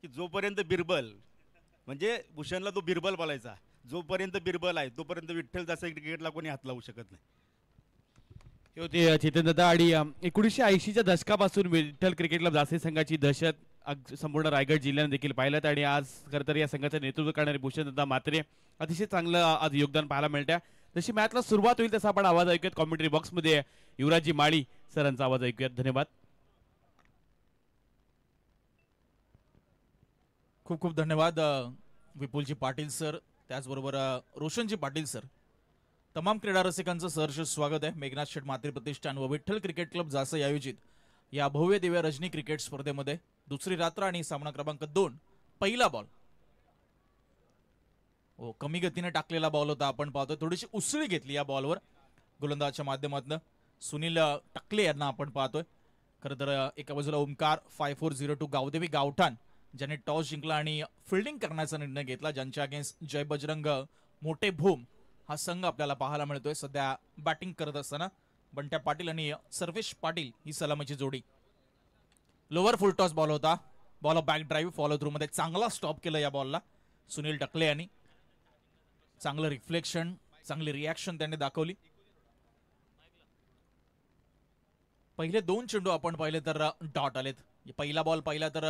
की जोपर्यंत बिरबल म्हणजे भूषणला तो बिरबल बोलायचा, जोपर्यंत बिरबल आहे तोपर्यंत विठ्ठल दास क्रिकेटला कोणी हात लावू शकत नाही. हे होते चेतनदादा. आणि 1980च्या दशकापासून विठ्ठल क्रिकेट क्लब जासे संघाची दहशत संपूर्ण रायगड जिल्ह्याने देखील पाहिलं. आणि आज खरं तर या संघाचं नेतृत्व करणारे भूषणदादा म्हात्रे अतिशय चांगलं आज योगदान पाहायला मिळतं. जशी मॅचला सुरुवात होईल तसा आपण आवाज ऐकूयात कॉमेंट्री बॉक्समध्ये युवराजजी माळी सरांचा आवाज ऐकूयात. धन्यवाद. खूप खूप धन्यवाद विपुलजी पाटील सर, त्याचबरोबर रोशनजी पाटील सर. तमाम क्रीडा रसिकांचं सहर्ष स्वागत आहे. मेघनाथ शेठ म्हात्रे प्रतिष्ठान व विठ्ठल क्रिकेट क्लब जासई आयोजित या भव्य दिव्य रजनी क्रिकेट स्पर्धेमध्ये दुसरी रात्र आणि सामना क्रमांक 2 पहिला बॉल. कमी गतीने टाकलेला बॉल होता. आपण पाहतोय थोडीशी उसळी घेतली या बॉलवर गोलंदाजच्या माध्यमातून सुनील टकले यांना आपण पाहतोय. खरं तर एका बाजूला ओमकार 5402 गावदेवी गावठाण ज्याने टॉस जिंकला आणि फिल्डिंग करण्याचा निर्णय घेतला, ज्यांच्या अगेन्स्ट जय बजरंग मोठे भूम हा संघ आपल्याला पाहायला मिळतोय. सध्या बॅटिंग करत असताना बंट्या पाटील आणि सर्वेश पाटील ही सलामीची जोडी. लोअर फुल टॉस बॉल होता. Ball back drive follow through मध्ये चांगला स्टॉप केलं या बॉलला सुनील टकले यांनी. चांगलं रिफ्लेक्शन, चांगली रिॲक्शन त्यांनी दाखवली. पहिले 2 चेंडू आपण पाहिले तर डॉट आलेत. पहिला बॉल पाहिला तर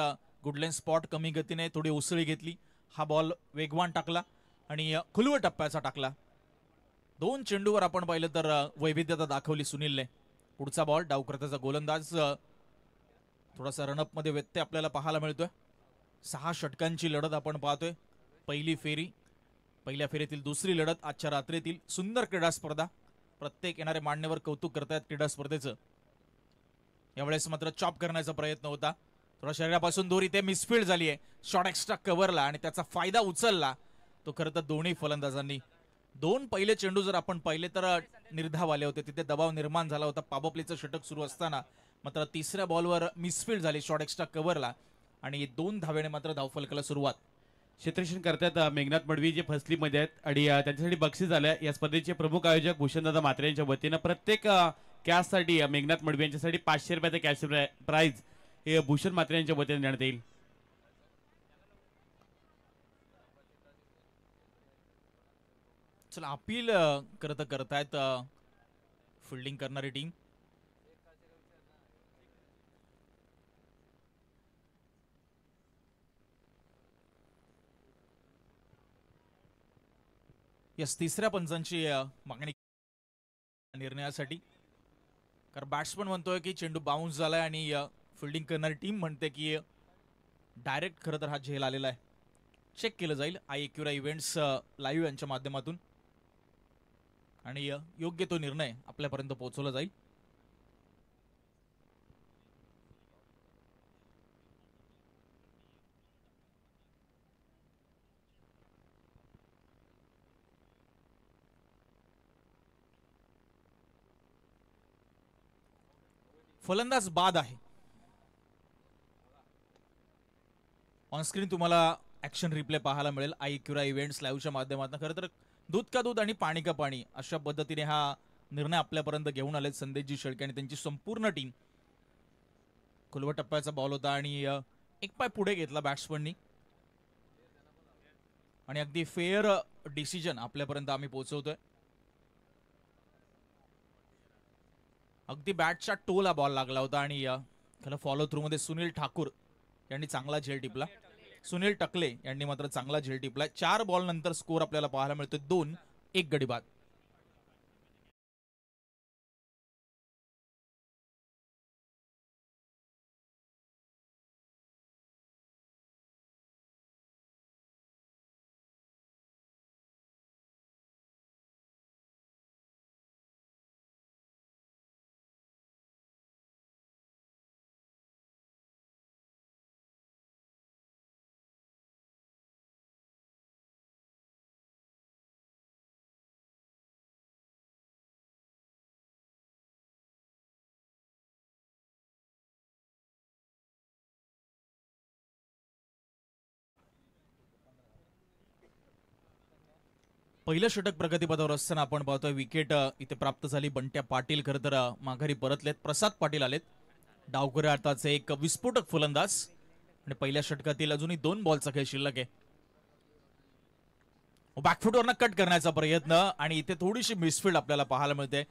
गुडलेन स्पॉट कमी गतीने थोडी उसळी घेतली. हा बॉल वेगवान टाकला आणि खुलवट टप्प्याचा टाकला. 2 चेंडूवर आपण पाहिलं तर वैविध्यता दाखवली सुनीलने. पुढचा बॉल डावकर्त्याचा गोलंदाज थोडासा रनअप मध्ये व्यत्यय आपल्याला पाहायला मिळतोय. 6 षटकांची लढत आपण पाहतोय. पहिली फेरी, पहिल्या फेरीतील दुसरी लढत आजच्या रात्रीतील सुंदर क्रीडा स्पर्धा. प्रत्येक येणारे मान्यवर कौतुक करतायत क्रीडा स्पर्धेचं. यावेळेस मात्र चॉप करण्याचा प्रयत्न होता. थोडा शरीरापासून दूर इथे मिसफील्ड झाली आहे. शॉट एक्स्ट्रा कव्हरला आणि त्याचा फायदा उचलला तो खरं तर दोन्ही फलंदाजांनी. 2 पहिले चेंडू जर आपण पाहिले तर निर्धाव आले होते, तिथे दबाव निर्माण झाला होता. पाबोपलीचं षटक सुरू असताना मात्र तिसऱ्या बॉलवर मिसफील्ड झाली शॉट एक्स्ट्रा कव्हरला आणि 2 धावेने मात्र धावफलकाला सुरुवात. क्षेत्ररक्षण करतात मेघनाथ मडवी जे फसलीमध्ये आहेत आणि त्यांच्यासाठी बक्षीस झालं. या स्पर्धेचे प्रमुख आयोजक भूषणदादा म्हात्रे यांच्या वतीनं प्रत्येक कॅचसाठी मेघनाथ मडवी यांच्यासाठी 500 रुपयाचं कॅश प्राइज हे भूषण म्हात्रे यांच्या वतीने देण्यात येईल. चला अपील करतायत फिल्डिंग करणारी टीम. या तिसऱ्या पंचांची मागणी निर्णयासाठी, कारण बॅट्समन म्हणतोय की चेंडू बाउन्स झालाय आणि फिल्डिंग करणारी टीम म्हणते की डायरेक्ट खरं तर हा झेल आलेला आहे. चेक केलं जाईल आयक्यूरा इव्हेंट्स लाईव्ह यांच्या माध्यमातून आणि योग्य तो निर्णय आपल्यापर्यंत पोहोचवला जाईल. फलंदाज बाद आहे. ऑनस्क्रीन तुम्हाला ऍक्शन रिप्ले पाहायला मिळेल आयक्यूरा इव्हेंट्स लाईव्हच्या माध्यमातून. खरं तर दूध का दूध आणि पाणी का पाणी अशा पद्धतीने हा निर्णय आपल्यापर्यंत घेऊन आले संदेशजी शेळके आणि त्यांची संपूर्ण टीम. खुलवा टप्प्याचा बॉल होता आणि एक पाय पुढे घेतला बॅट्समननी आणि अगदी फेअर डिसिजन आपल्यापर्यंत आम्ही पोहोचवतोय. अगदी बॅटच्या टोला बॉल लागला होता आणि खरं फॉलो थ्रू मध्ये सुनील ठाकूर यांनी चांगला झेल टिपला. सुनील टकले यांनी मात्र चांगला झेल टिपलाय. 4 बॉल नंतर स्कोर आपल्याला पाहायला मिळतोय 2-1 गडी बाद. पहिलं षटक प्रगतीपथावर असताना आपण पाहतोय विकेट इथे प्राप्त झाली. बंट्या पाटील खरं तर माघारी परतलेत. प्रसाद पाटील आलेत. डावखुऱ्या अर्थाचे एक विस्फोटक फलंदाज आणि पहिल्या षटकातील अजूनही 2 बॉलचा खेळ शिल्लक आहे. बॅकफुटवरनं कट करण्याचा प्रयत्न आणि इथे थोडीशी मिसफील्ड आपल्याला पाहायला मिळते.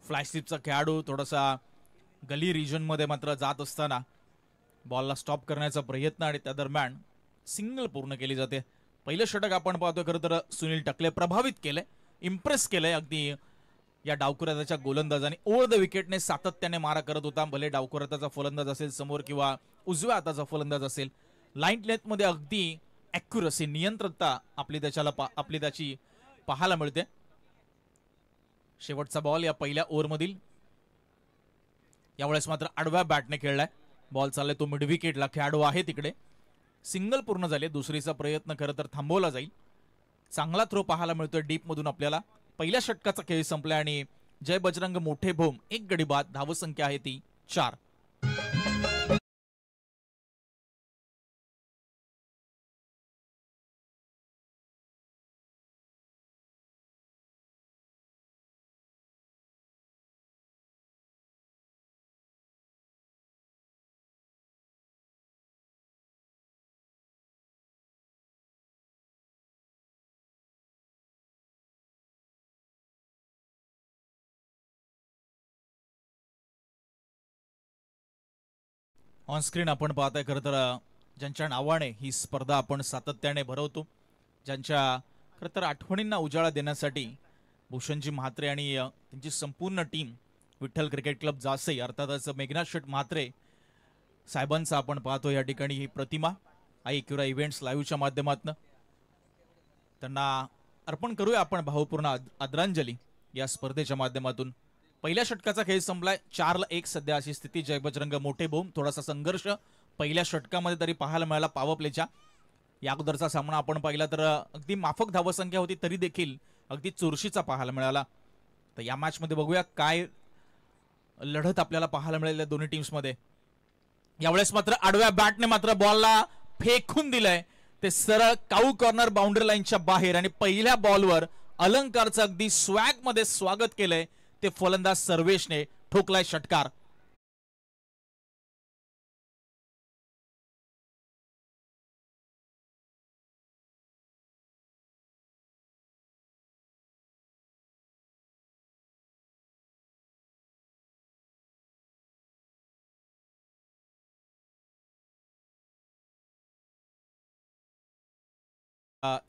फ्लॅशस्टिपचा खेळाडू थोडासा गली रिजन मध्ये मात्र जात असताना बॉलला स्टॉप करण्याचा प्रयत्न आणि त्या दरम्यान सिंगल पूर्ण केली जाते. पहिलं षटक आपण पाहतोय खरं तर सुनील टकले प्रभावित केलंय, इम्प्रेस केलंय अगदी या डावकुराच्या गोलंदाजाने. ओव्हर द विकेटने सातत्याने मारा करत होता, भले डावकुराचा फलंदाज असेल समोर किंवा उजव्या हाताचा फलंदाज असेल. लाईन लेंथ मध्ये अगदी ॲक्युरसी, नियंत्रणता आपली त्याची पाहायला मिळते. शेवटचा बॉल या पहिल्या ओव्हरमधील. यावेळेस मात्र आडव्या बॅटने खेळलाय. बॉल चाललाय तो मिड विकेटला, खेळाडू आहे तिकडे. सिंगल पूर्ण झाले, दुसरीचा प्रयत्न खरं तर थांबवला जाईल. चांगला थ्रो पाहायला मिळतोय डीप मधून आपल्याला. पहिल्या षटकाचा खेळ संपलाय आणि जय बजरंग मोठे भोम 1 गडी बाद. धावसंख्या आहे ती 4. ऑन स्क्रीन आपण पाहताय खरं तर ज्यांच्या नावाने ही स्पर्धा आपण सातत्याने भरवतो, ज्यांच्या खरं तर आठवणींना उजाळा देण्यासाठी भूषणजी म्हात्रे आणि त्यांची संपूर्ण team, Vitthal cricket club Jasai, अर्थातच मेघनाथ शेठ म्हात्रे साहेबांचा आपण पाहतो या ठिकाणी ही प्रतिमा आईक्युरा इव्हेंट्स लाईव्हच्या माध्यमातून. त्यांना अर्पण करूया आपण भावपूर्ण आदरांजली या स्पर्धेच्या माध्यमातून. पहिल्या षटकाचा खेळ संपलाय, 4-1 सध्या अशी स्थिती. जय बजरंग मोठे भोम. थोडासा संघर्ष पहिल्या षटकामध्ये तरी पाहायला मिळाला पॉवर प्लेच्या. या अगोदरचा सामना आपण पाहिला तर अगदी माफक धावसंख्या होती, तरी देखील अगदी चुरशीचा पाहायला मिळाला. तर या मॅच मध्ये बघूया काय लढत आपल्याला पाहायला मिळेल दोन्ही टीम्स मध्ये. यावेळेस मात्र आडव्या बॅटने मात्र बॉलला फेकून दिलंय ते सरळ काऊ कॉर्नर बाउंड्री लाईनच्या बाहेर. आणि पहिल्या बॉलवर अलंकारचं अगदी स्वॅग मध्ये स्वागत केलंय ते फलंदाज सर्वेशने. ठोकलाय षटकार.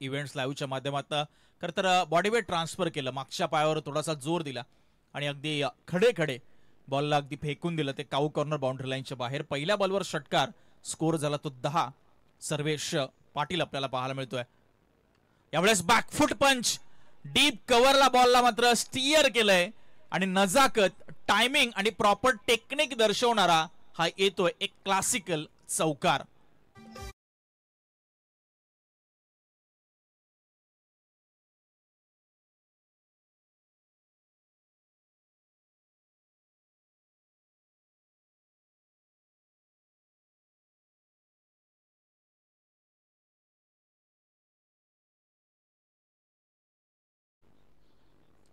इव्हेंट्स लाईव्हच्या माध्यमातून खरं तर बॉडीवेट ट्रान्सफर केलं, मागच्या पायावर थोडासा जोर दिला आणि अगदी खडे खडे बॉलला अगदी फेकून दिलं ते काऊ कॉर्नर बाउंड्री लाईनच्या बाहेर. पहिल्या बॉलवर षटकार. स्कोर झाला तो 10. सर्वेश पाटील आपल्याला पाहायला मिळतोय. यावेळेस बॅकफुट पंच, डीप कव्हरला बॉलला मात्र स्टिअर केलंय आणि नजाकत, टायमिंग आणि प्रॉपर टेक्निक दर्शवणारा हा येतोय एक क्लासिकल चौकार.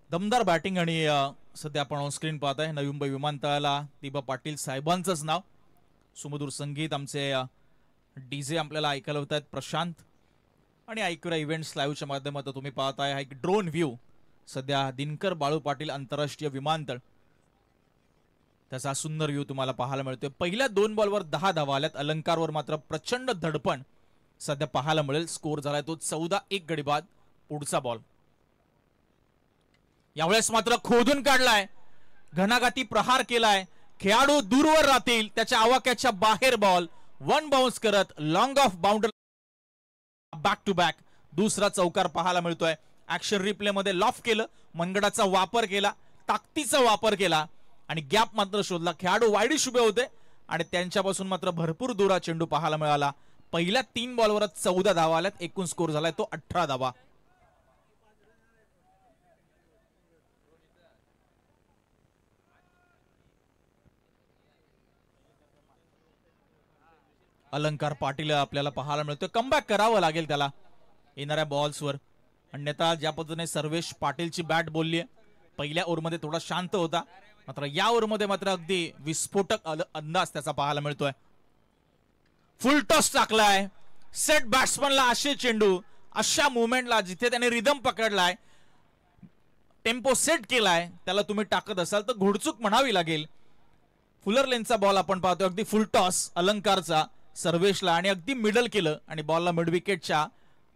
दमदार बॅटिंग आणि सध्या आपण ऑन स्क्रीन पाहताय नवी मुंबई विमानतळाला दिबा पाटील साहेबांचंच नाव. सुमधुर संगीत आमचे डीजे आपल्याला ऐकायला होत आहेत प्रशांत. आणि आयक्युरा इव्हेंट्स लाईव्हच्या माध्यमातून तुम्ही पाहताय हा एक ड्रोन व्ह्यू. सध्या दिनकर बाळू पाटील आंतरराष्ट्रीय विमानतळ, त्याचा सुंदर व्ह्यू तुम्हाला पाहायला मिळतोय. पहिल्या 2 बॉलवर 10 धावा आल्यात. अलंकारवर मात्र प्रचंड धडपण सध्या पाहायला मिळेल. स्कोर झालाय तो 14-1 गडी बाद. पुढचा बॉल. यावेळेस मात्र खोदून काढलाय, घणाघाती प्रहार केलाय. खेळाडू दूरवर राहतील, त्याच्या आवाक्याच्या बाहेर बॉल 1 बाउन्स करत long off boundary. Back to back दुसरा चौकार पाहायला मिळतोय. ऍक्शन रिप्ले मध्ये लॉफ केलं, मनगडाचा वापर केला, ताकदीचा वापर केला आणि गॅप मात्र शोधला. खेळाडू वाईडिश उभे होते आणि त्यांच्यापासून मात्र भरपूर दूरा चेंडू पाहायला मिळाला. पहिल्या 3 बॉलवरच 14 धावा आल्यात. एकूण स्कोर झालाय तो 18 धावा. अलंकार पाटील आपल्याला पाहायला मिळतोय. कमबॅक करावं लागेल त्याला येणाऱ्या बॉल्सवर. अन्यथा ज्या पद्धतीने सर्वेश पाटीलची बॅट बोलली आहे, पहिल्या ओव्हरमध्ये थोडा शांत होता, मात्र या ओव्हरमध्ये मात्र अगदी विस्फोटक अंदाज त्याचा पाहायला मिळतोय. फुल टॉस टाकलाय. सेट बॅट्समनला असे चेंडू, अशा मुवमेंटला जिथे त्याने रिदम पकडलाय, टेम्पो सेट केलाय, त्याला तुम्ही टाकत असाल तर घोडचूक म्हणावी लागेल. फुलर लेनचा बॉल आपण पाहतो, अगदी फुल टॉस अलंकारचा सर्वेशला, आणि अगदी मिडल केलं आणि बॉलला मिड विकेटच्या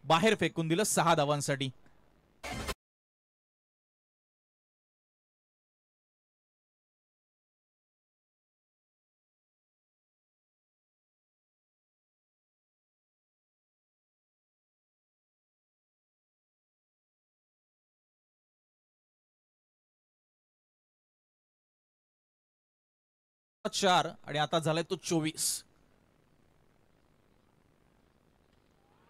बाहेर फेकून दिलं 6 धावांसाठी. चार आणि आता झालाय तो 24.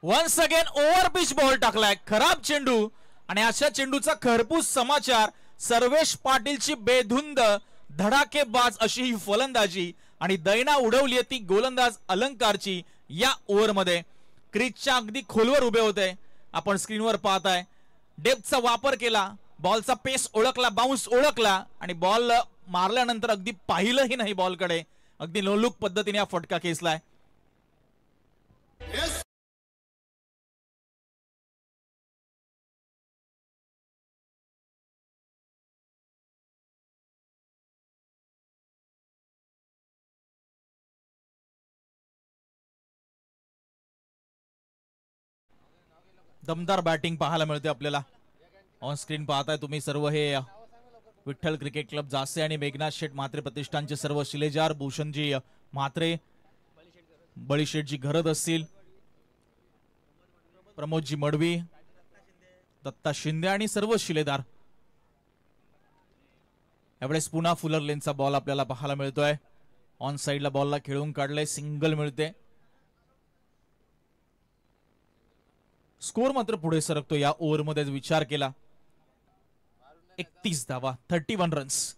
Once again over pitch ball टाकलाय, खराब चेंडू, आणि अशा चेंडूचा खरपूस समाचार. सर्वेश पाटीलची बेधुंद धडाकेबाज अशी ही फलंदाजी, आणि दैना उडवली ती गोलंदाज अलंकारची या ओव्हरमध्ये. क्रीजच्या अगदी खोलवर उभे होते, आपण स्क्रीनवर पाहताय. डेप्थचा वापर केला, बॉलचा पेस ओळखला, बाउन्स ओळखला, आणि बॉल मारल्यानंतर अगदी पाहिलंही नाही बॉलकडे. अगदी लोलूक पद्धतीने हा फटका खेचलाय. दमदार बॅटिंग पाहायला मिळते आपल्याला. ऑन स्क्रीन पाहताय तुम्ही सर्व हे विठ्ठल क्रिकेट क्लब जासे आणि मेघनाथ शेठ म्हात्रे प्रतिष्ठानचे सर्व शिलेदार. भूषणजी म्हात्रे, बळीशेठजी घरत असतील, प्रमोदजी मडवी, दत्ता शिंदे आणि सर्व शिलेदार. यावेळेस पुन्हा फुलर लेनचा बॉल आपल्याला पाहायला मिळतोय. ऑन साइडला बॉलला खेळून काढलंय, सिंगल मिळते. स्कोर मात्र पुढे सरकतो या ओव्हरमध्ये विचार केला. 31 धावा, 31 रन्स.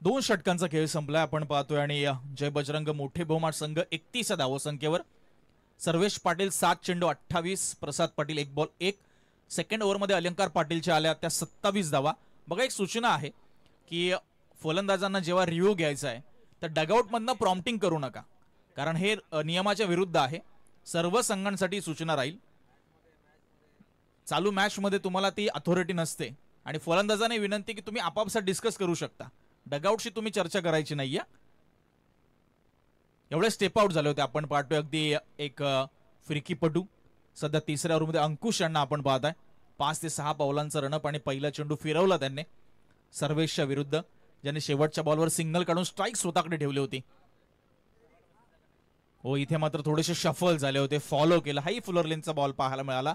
दोन षटकांचा खेळ संपलाय आपण पाहतोय, आणि जय बजरंग मोठे बहुमाट संघ 31 धावसंख्येवर. सर्वेश पाटील 7 चेंडू 28, प्रसाद पाटील 1 बॉल 1. सेकंड ओव्हरमध्ये अलंकार पाटीलच्या आल्या त्या 27 धावा. बघा, एक सूचना आहे की फलंदाजांना जेव्हा रिव्ह्यू घ्यायचा आहे तर डगआउट मधनं प्रॉम्प्टिंग करू नका, कारण हे नियमाच्या विरुद्ध आहे. सर्व संघांसाठी सूचना राहील. चालू मॅच मध्ये तुम्हाला ती अथॉरिटी नसते, आणि फलंदाजाने विनंती की तुम्ही आपापसात डिस्कस करू शकता, डगआउटशी तुम्ही चर्चा करायची नाहीये. एवढे स्टेप आउट झाले होते आपण पाहतोय. अगदी एक फिरकीपटू सध्या तिसऱ्या ओव्हरमध्ये अंकुश यांना आपण पाहताय. 5 ते 6 पावलांचा रनअप, आणि पहिला चेंडू फिरवला त्यांनी सर्वेशच्या विरुद्ध, ज्याने शेवटच्या बॉलवर सिग्नल काढून स्ट्राईक स्वतःकडे ठेवली होती. हो, इथे मात्र थोडेसे शफल झाले होते, फॉलो केला. हाही फुलर लेनचा बॉल पाहायला मिळाला.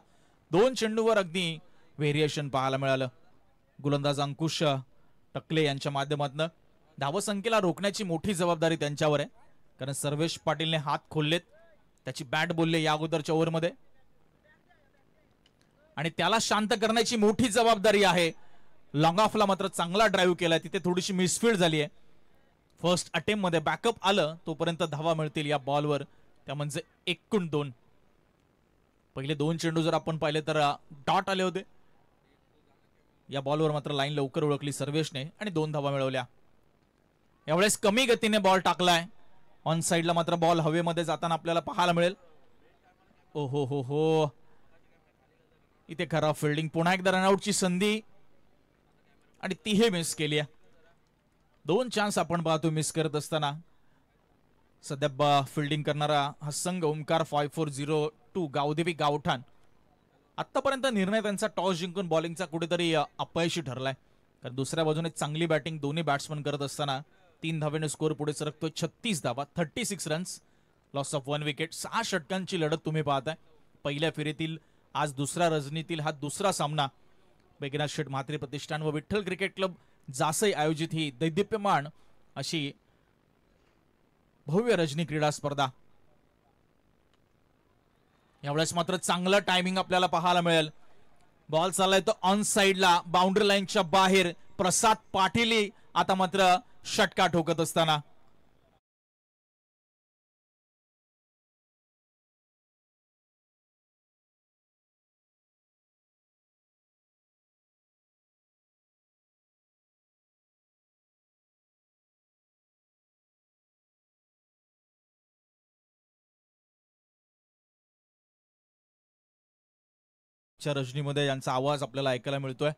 2 चेंडूवर अगदी व्हेरिएशन पाहायला मिळालं. गोलंदाज अंकुश टकले यांच्या माध्यमातून धावसंख्येला रोखण्याची मोठी जबाबदारी त्यांच्यावर आहे, कारण सर्वेश पाटीलने हात खोललेत, त्याची बॅट बोलले या अगोदरच्या ओव्हरमध्ये, आणि त्याला शांत करण्याची मोठी जबाबदारी आहे. लॉंग ऑफला मात्र चांगला ड्राईव्ह केलाय, तिथे थोडीशी मिसफील्ड झाली आहे. फर्स्ट अटेम्प्ट मध्ये बॅकअप आलं तोपर्यंत धावा मिळतील या बॉलवर, त्या म्हणजे 1-2. पहिले 2 चेंडू जर आपण पाहिले तर डॉट आले होते. या बॉलवर मात्र लाईन लवकर ओळखली सर्वेशने आणि 2 धावा मिळवल्या. यावेळेस कमी गतीने बॉल टाकलाय. ऑन साइडला मात्र बॉल हवेमध्ये जाताना आपल्याला पाहायला मिळेल. ओ हो हो हो, इथे खराब फिल्डिंग. पुन्हा एकदा रनआउटची संधी, आणि तीही मिस केली आहे. 2 चान्स आपण पाहतो मिस करत असताना. सध्या फिल्डिंग करणारा हा संघ ओमकार 5402 गावदेवी गावठाण. आतापर्यंत निर्णय त्यांचा टॉस जिंकून बॉलिंगचा कुठेतरी अपयशी ठरलाय, कारण दुसऱ्या बाजूने चांगली बॅटिंग दोन्ही बॅट्समन करत असताना 3 धावेने स्कोर पुढे सरकतोय. 36 धावा, 36 रन्स, लॉस ऑफ 1 विकेट. 6 षटकांची लढत तुम्ही पाहताय. पहिल्या फेरीतील आज दुसऱ्या रजनीतील हा दुसरा सामना. मेघनाथ शेठ म्हात्रे प्रतिष्ठान व विठ्ठल क्रिकेट क्लब जासई आयोजित ही दैदिप्यमान अशी भव्य रजनी क्रीडा स्पर्धा. यावेळेस मात्र चांगलं टायमिंग आपल्याला पाहायला मिळेल. बॉल चाललाय तो ऑन साइडला बाउंड्री लाईनच्या बाहेर. प्रसाद पाटील आता मात्र षटका ठोकत असताना रजनीमध्ये यांचा आवाज आपल्याला ऐकायला मिळतोय.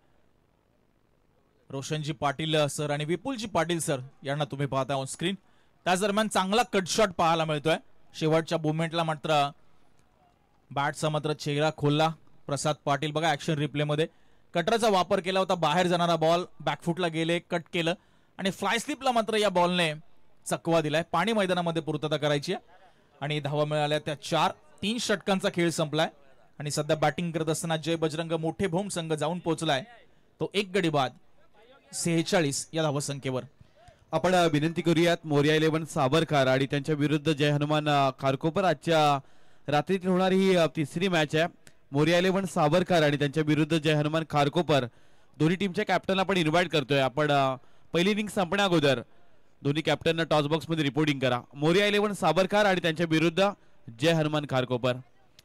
रोशनजी पाटील सर आणि विपुलजी पाटील सर यांना तुम्ही पाहता ऑन स्क्रीन. त्याच दरम्यान चांगला कट शॉट पाहायला मिळतोय. शेवटच्या मोमेंटला मात्र बॅटचा मात्र चेहरा खोलला प्रसाद पाटील. बघा ऍक्शन रिप्ले मध्ये कटरचा वापर केला होता. बाहेर जाणारा बॉल बॅकफुटला गेले, कट केलं आणि फ्लाय स्लिपला मात्र या बॉलने चकवा दिलाय. पाणी मैदानामध्ये पूर्तता करायची आहे आणि धावा मिळाल्या त्या 4. 3 षटकांचा खेळ संपलाय आणि सध्या बॅटिंग करत असताना जय बजरंग मोठे भोम संघ जाऊन पोहोचलाय तो 1 गडी बाद 46 या धावसंख्येवर. आपण विनंती करूयात मोरिया 11 सावरकर आणि त्यांच्या विरुद्ध जय हनुमान खारकोपर आजच्या रात्रीत होणारी ही तिसरी मॅच आहे. मोरिया 11 सावरकर आणि त्यांच्या विरुद्ध जय हनुमान खारकोपर दोन्ही टीमच्या कॅप्टन आपण इन्व्हाइट करतोय. आपण पहिली इनिंग संपण्या अगोदर दोन्ही कॅप्टनना टॉस बॉक्स मध्ये रिपोर्टिंग करा. मोरिया 11 सावरकर आणि त्यांच्या विरुद्ध जय हनुमान खारकोपर.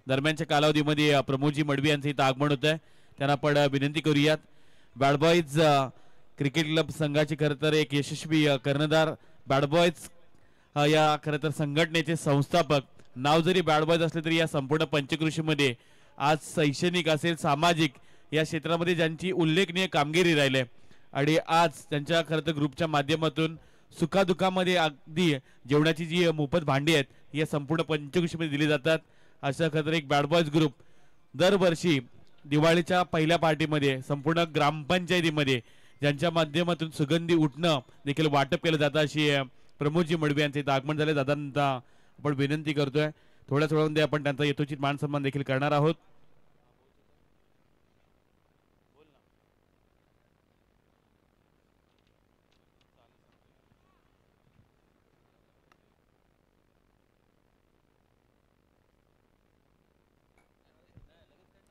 दरम्यानच्या कालावधीमध्ये प्रमोदजी मडवी यांचं इथं आगमन होत आहे. त्यांना आपण विनंती करूयात. बॅड बॉयज क्रिकेट क्लब संघाचे खरं तर एक यशस्वी कर्णधार, बॅड बॉयज या खरं तर संघटनेचे संस्थापक. नाव जरी बॅड बॉयज असले तरी या संपूर्ण पंचकृषीमध्ये आज शैक्षणिक असेल सामाजिक या क्षेत्रामध्ये ज्यांची उल्लेखनीय कामगिरी राहिली आणि आज त्यांच्या खरं तर ग्रुपच्या माध्यमातून सुखादुखामध्ये अगदी जेवणाची जी मोफत भांडी आहेत या संपूर्ण पंचकृषीमध्ये दिली जातात. अशा खरं तर एक बॅड बॉयज ग्रुप दरवर्षी दिवाळीच्या पहिल्या पार्टीमध्ये संपूर्ण ग्रामपंचायतीमध्ये ज्यांच्या माध्यमातून सुगंधी उठणं देखील वाटप केलं जातं अशी प्रमोदजी मडवी यांचे इथं आगमन झाले. दादांना आपण विनंती करतोय थोड्याच वेळामध्ये आपण त्यांचा यथोचित मान सन्मान देखील करणार आहोत.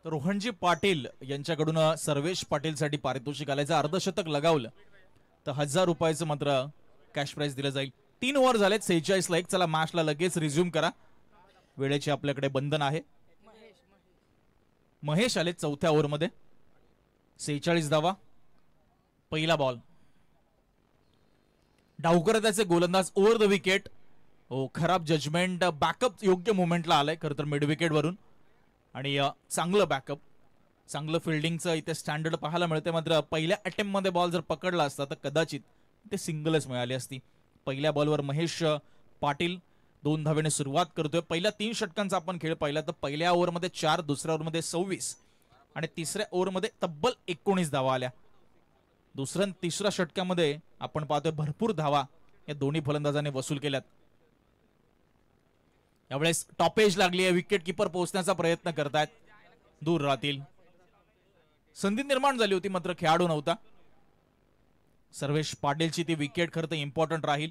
रोहनजी पाटील यांच्याकडून सर्वेश पाटील साठी पारितोषिक आल्याचं अर्धशतक लगावलं तर 1000 रुपयाचं मात्र कॅश प्राइज दिलं जाईल. 3 ओव्हर झालेत 46 ला 1. चला मॅचला लगेच रिझ्यूम करा. वेळेचे आपल्याकडे बंधन आहे. महेश आले 4थ्या ओव्हरमध्ये. 46 धावा. पहिला बॉल. डावकर त्याचे गोलंदाज ओव्हर द विकेट. खराब जजमेंट. बॅकअप योग्य मोमेंटला आलाय खरं तर मिड विकेट वरून आणि चांगलं बॅकअप, चांगलं फिल्डिंगचं इथे स्टँडर्ड पाहायला मिळते. मात्र पहिल्या अटेम्प्ट मध्ये बॉल जर पकडला असता तर कदाचित ते सिंगलच मिळाली असती. पहिल्या बॉलवर महेश पाटील 2 धावेने सुरुवात करतोय. पहिल्या 3 षटकांचा आपण खेळ पाहिला तर पहिल्या ओव्हरमध्ये 4, दुसऱ्या ओव्हरमध्ये 26 आणि तिसऱ्या ओव्हरमध्ये तब्बल 19 धावा आल्या. दुसऱ्या आणि तिसऱ्या षटकामध्ये आपण पाहतोय भरपूर धावा या दोन्ही फलंदाजांनी वसूल केल्यात. यावेळेस टॉपेज लागली आहे. विकेट किपर पोहोचण्याचा प्रयत्न करतायत. दूर राहतील. संधी निर्माण झाली होती मात्र खेळाडू नव्हता. सर्वेश पाटीलची ती विकेट खरं तर इम्पॉर्टंट राहील.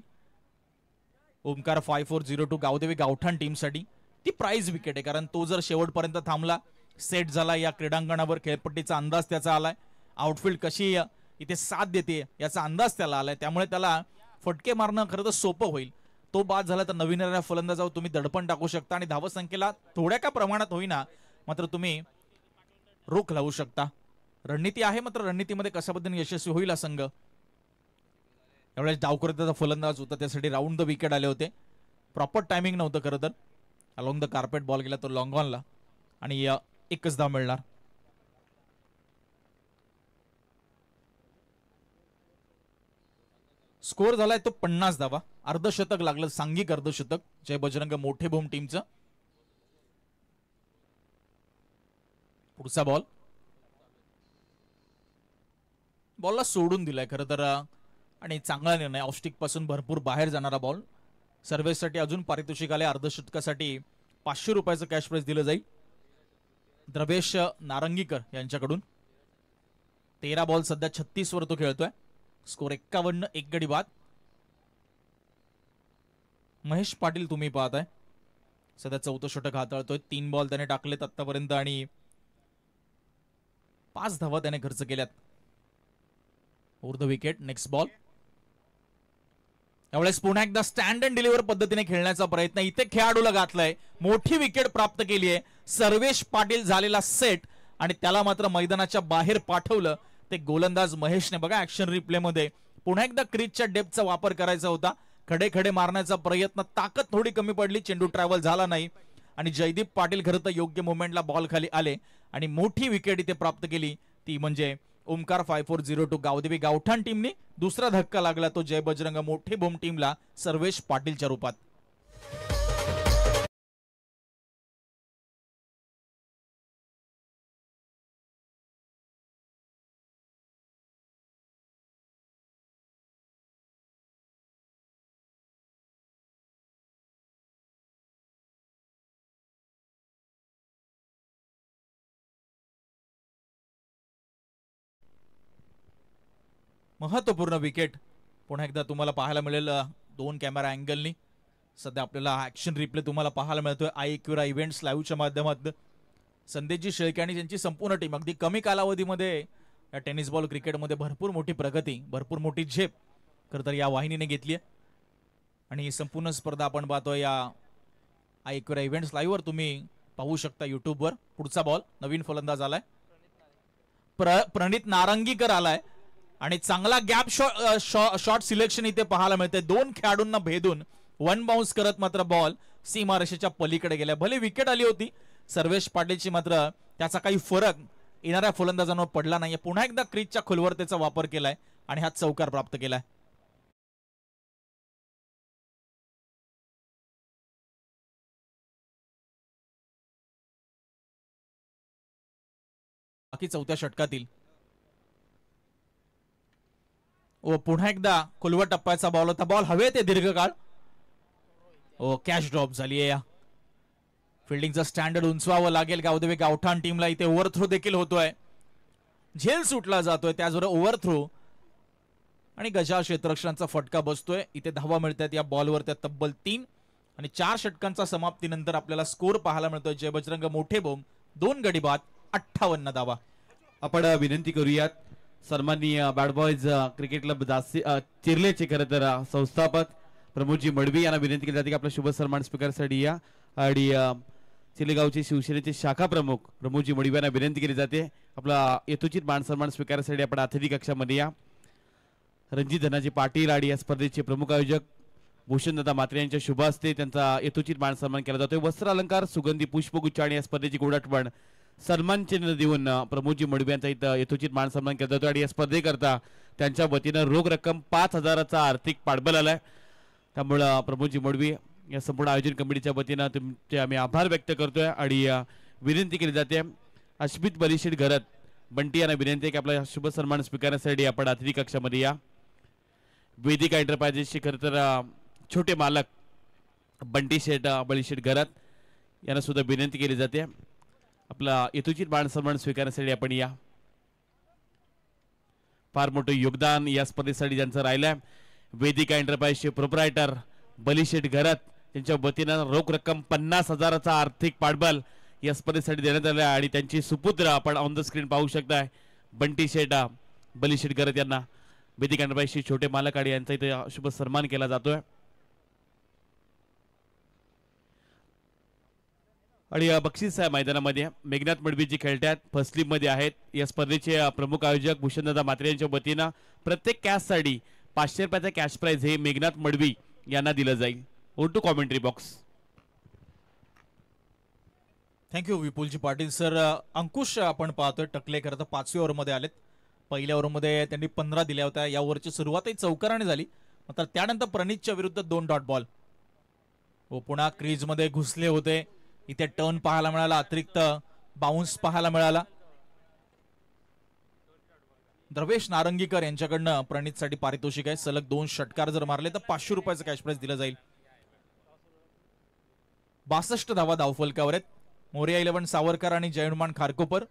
ओमकार 5402 गावदेवी गावठाण टीमसाठी ती प्राइज विकेट आहे कारण तो जर शेवटपर्यंत थांबला, सेट झाला या क्रीडांगणावर, खेळपट्टीचा अंदाज त्याचा आलाय, आउटफील्ड कशी इथे साथ देते याचा अंदाज त्याला आलाय, त्यामुळे त्याला फटके मारणं खरं तर सोपं होईल. तो बाद झाला तर नवीन येणाऱ्या फलंदाजावर तुम्ही दडपण टाकू शकता आणि धावसंख्येला थोड्या का प्रमाणात होईना मात्र तुम्ही रोख लावू शकता. रणनीती आहे मात्र रणनीतीमध्ये कशा पद्धतीने यशस्वी होईल हा संघ. यावेळेस डावकर त्याचा फलंदाज होता त्यासाठी राऊंड द विकेट आले होते. प्रॉपर टायमिंग नव्हतं खरं तर. अलॉंग द कार्पेट बॉल गेला तो लॉंग ऑनला आणि 1च धाव मिळणार. स्कोर झालाय तो 50 धावा. अर्धशतक लागलं, सांघिक अर्धशतक जय बजरंग मोठे भूम टीमचं. पुढचा बॉल. बॉलला सोडून दिलाय खरं तर आणि चांगला निर्णय. ऑफस्टिक पासून भरपूर बाहेर जाणारा बॉल. सर्व्हिससाठी अजून पारितोषिक आले. अर्धशतकासाठी 500 रुपयाचं कॅश प्राइज दिलं जाईल. द्रवेश नारंगीकर यांच्याकडून. 13 बॉल सध्या 36 वर तो खेळतोय. स्कोर 51, 1 गडी बाद. महेश पाटील तुम्ही पाहताय सध्या 4थं षटक हाताळतोय. 3 बॉल त्याने टाकलेत आतापर्यंत आणि 5 धावा त्याने खर्च केल्यात. Over the wicket. Next ball. यावेळेस पुन्हा एकदा स्टँड अँड डिलिव्हर पद्धतीने खेळण्याचा प्रयत्न इथे खेळाडूला घातलाय. मोठी विकेट प्राप्त केली आहे. सर्वेश पाटील झालेला सेट आणि त्याला मात्र मैदानाच्या बाहेर पाठवलं ते गोलंदाज महेशने. बघा ऍक्शन रिप्ले मध्ये पुन्हा एकदा क्रीजच्या डेप्थचा वापर करायचा होता. खडे खडे मारण्याचा प्रयत्न, ताकद थोडी कमी पडली, चेंडू ट्रॅव्हल झाला नाही आणि जयदीप पाटील खरं तर योग्य मोमेंटला बॉल खाली आले आणि मोठी विकेट इथे प्राप्त केली. ती म्हणजे ओमकार 5402 गावदेवी गावठाण टीमने. दुसरा धक्का लागला तो जय बजरंग मोठी बोम टीमला सर्वेश पाटीलच्या रूपात. महत्वपूर्ण विकेट पुन्हा एकदा तुम्हाला पाहायला मिळेल 2 कॅमेरा अँगलनी. सध्या आपल्याला ऍक्शन रिप्ले तुम्हाला पाहायला मिळतोय आयक्यूरा इव्हेंट्स लाईव्हच्या माध्यमातून. संदेशजी शेळके आणि त्यांची संपूर्ण टीम अगदी कमी कालावधीमध्ये या टेनिस बॉल क्रिकेटमध्ये भरपूर मोठी प्रगती, भरपूर मोठी झेप खरं तर या वाहिनीने घेतली आहे आणि संपूर्ण स्पर्धा आपण पाहतोय या आयक्यूरा इव्हेंट्स लाईव्हवर. तुम्ही पाहू शकता युट्यूबवर. पुढचा बॉल. नवीन फलंदाज आलाय प्रणित नारंगीकर आलाय आणि चांगला गॅप शॉट सिलेक्शन इथे पाहायला मिळते. 2 खेळाडूंना भेदून 1 बाउन्स करत मात्र बॉल सीमारेषेच्या पलीकडे गेला. भले विकेट आली होती सर्वेश पाटीलची, मात्र त्याचा काही फरक येणाऱ्या फलंदाजांवर पडला नाही. पुन्हा एकदा क्रीजच्या खोलवर त्याचा वापर केलाय आणि हा चौकार प्राप्त केलाय. बाकी 4थ्या षटकातील पुन्हा एकदा खोलवर टप्प्याचा बॉल होता. बॉल हवेत दीर्घकाळ. कॅच ड्रॉप झाली आहे. फिल्डिंगचं स्टँडर्ड उंचवावं लागेल गावदेवी गावठाण टीमला. इथे ओव्हरथ्रो देखील होतोय. झेल सुटला जातोय त्याचबरोबर ओव्हरथ्रो आणि गजा क्षेत्ररक्षणाचा फटका बसतोय. इथे धावा मिळतात या बॉलवर त्या तब्बल 3 आणि 4 षटकांचा समाप्तीनंतर आपल्याला स्कोर पाहायला मिळतोय जय बजरंग मोठे बोम 2 गडी बाद 58 धावा. आपण विनंती करूयात सन्माननीय बॅड बॉयज क्रिकेट क्लब चिर्लेचे खरं तर संस्थापक प्रमोदजी मडवी यांना विनंती केली जाते की आपला शुभ सन्मान स्वीकारसाठी या. आणि चिलेगावचे शिवसेनेचे शाखा प्रमुख प्रमोदजी मडवी यांना विनंती केली जाते आपला यथोचित मान सन्मान स्वीकारण्यासाठी आपण अतिथी कक्षामध्ये या. रणजित धनाजी पाटील आणि या स्पर्धेचे प्रमुख आयोजक भूषणदादा म्हात्रे यांच्या शुभ हस्ते त्यांचा यथोचित मान सन्मान केला जातोय. वस्त्र अलंकार, सुगंधी पुष्पगुच्छ आणि या स्पर्धेची गोडाटपण सन्मान चिन्ह देऊन प्रमोदजी मडवी यांचा इथं यथोचित मान सन्मान केला जातो आणि या स्पर्धेकरता त्यांच्या वतीनं रोख रक्कम 5,000चा आर्थिक पाठबळ आलाय. त्यामुळं प्रमोदजी मडवी या संपूर्ण आयोजन कमिटीच्या वतीनं तुमचे आम्ही आभार व्यक्त करतोय आणि विनंती केली जाते अश्मित बलिशेठ घरत बंटी यांना विनंती आहे की आपला शुभ सन्मान स्वीकारण्यासाठी आपण अतिथी कक्षामध्ये या. वेदिका एंटरप्राइजेसचे खरं तर छोटे मालक बंटी शेठ बलिशेठ घरत यांना सुद्धा विनंती केली जाते आपला यथोचित मान सन्मान स्वीकारण्यासाठी आपण या. फार मोठं योगदान या स्पर्धेसाठी ज्यांचं राहिलंय वेदिका एंटरप्राइजचे प्रोप्रायटर बलिशेठ घरत त्यांच्या वतीनं रोख रक्कम 50,000चा आर्थिक पाठबळ या स्पर्धेसाठी देण्यात आलं आणि त्यांची सुपुत्र आपण ऑन द स्क्रीन पाहू शकताय बंटी शेठ बलिशेठ घरत यांना वेदिका एंटरप्राइजचे छोटे मालक आणि यांचा इथे शुभ सन्मान केला जातोय. आणि बक्षीस आहे मैदानामध्ये मेघनाथ मडवी जी खेळतात फर्स्ट लीग मध्ये आहेत. या स्पर्धेचे प्रमुख आयोजक भूषणदादा म्हात्रे यांच्या वतीनं प्रत्येक कॅचसाठी 500 रुपयाचा कॅश प्राइज हे मेघनाथ मडवी यांना दिलं जाईल. On to commentary box. Thank you विपुलजी पाटील सर. अंकुश आपण पाहतोय टकले खरं तर 5व्या ओव्हरमध्ये आलेत. पहिल्या ओव्हरमध्ये त्यांनी 15 दिल्या होत्या. या ओव्हरची सुरुवातही चौकाराने झाली मात्र त्यानंतर प्रणितच्या विरुद्ध 2 डॉट बॉल. पुन्हा क्रीजमध्ये घुसले होते. इथे टर्न पाहायला मिळाला, अतिरिक्त बाउन्स पाहायला मिळाला. द्रवेश नारंगीकर यांच्याकडनं प्रणितसाठी पारितोषिक आहे. सलग 2 षटकार जर मारले तर 500 रुपयाचं कॅश प्राइज दिलं जाईल. 62 धावा धावफलकावर आहेत. मोरिया 11 सावरकर आणि जयनुमान खारकोपर.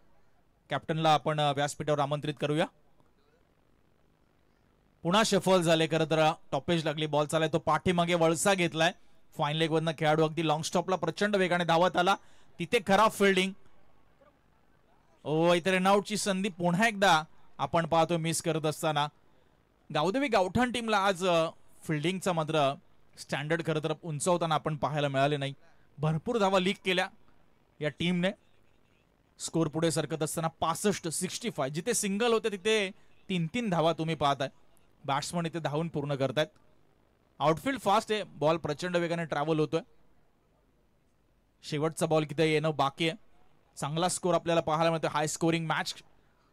कॅप्टनला आपण व्यासपीठावर आमंत्रित करूया. पुन्हा शफल झाले खरं तर टॉपेज लागली. बॉल चालाय तो पाठीमागे वळसा घेतलाय. फाईन लेग वरनं खेळाडू अगदी लॉंग स्टॉपला प्रचंड वेगाने धावत आला, तिथे खराब फिल्डिंग. इथे रनआउटची संधी पुन्हा एकदा आपण पाहतो मिस करत असताना. गावदेवी गावठाण टीमला आज फिल्डिंगचा मात्र स्टँडर्ड खरं तर उंचावताना आपण पाहायला मिळाले नाही. भरपूर धावा लीक केल्या या टीमने. स्कोर पुढे सरकत असताना 65-65, जिथे सिंगल होते तिथे 3-3 धावा तुम्ही पाहताय. बॅट्समन इथे धावून पूर्ण करतायत. आउटफील्ड फास्ट आहे, बॉल प्रचंड वेगाने ट्रॅव्हल होतोय. शेवटचा बॉल किती येणं बाकी आहे. चांगला स्कोर आपल्याला पाहायला मिळतो. हाय स्कोरिंग मॅच.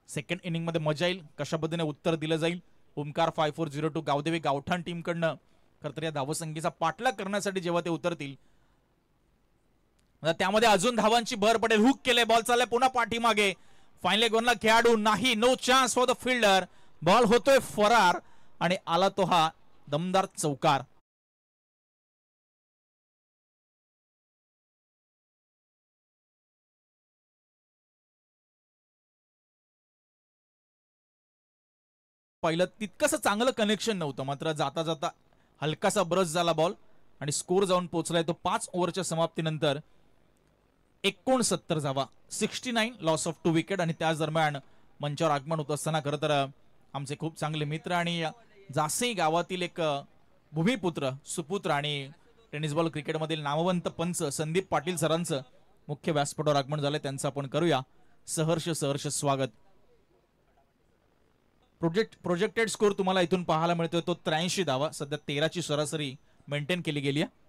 सेकंड इनिंग मध्ये मजा येईल कशा पद्धतीने उत्तर दिलं जाईल. ओमकार 5402 गावदेवी गावठाण टीम कडनं खरं तर या धावसंख्येचा पाठलाग करण्यासाठी जेव्हा ते उतरतील त्यामध्ये अजून धावांची भर पडेल. हुक केले, बॉल चाललाय पुन्हा पाठीमागे. फाईन लेग वरला खेळाडू नाही, no chance for the fielder. Ball होतोय फरार आणि आला तो हा दमदार चौकार. पहिलं तितकंसं चांगलं कनेक्शन नव्हतं, मात्र जाता जाता हलकासा ब्रश झाला बॉल आणि स्कोर जाऊन पोहोचलाय तो 5 ओव्हरच्या समाप्तीनंतर 69 धावा, 69 लॉस ऑफ 2 विकेट. आणि त्याच दरम्यान मंचावर आगमन होत असताना खरं तर आमचे खूप चांगले मित्र आणि जासई गावातील एक भूमिपुत्र सुपुत्र आणि टेनिस बॉल क्रिकेटमधील नामवंत पंच संदीप पाटील सरांचं मुख्य व्यासपीठावर आगमन झालंय. त्यांचं आपण करूया सहर्ष स्वागत. प्रोजेक्टेड स्कोर तुम्हाला इथून पाहायला मिळतोय तो 83 धावा. सध्या 13ची सरासरी मेंटेन केली गेली आहे.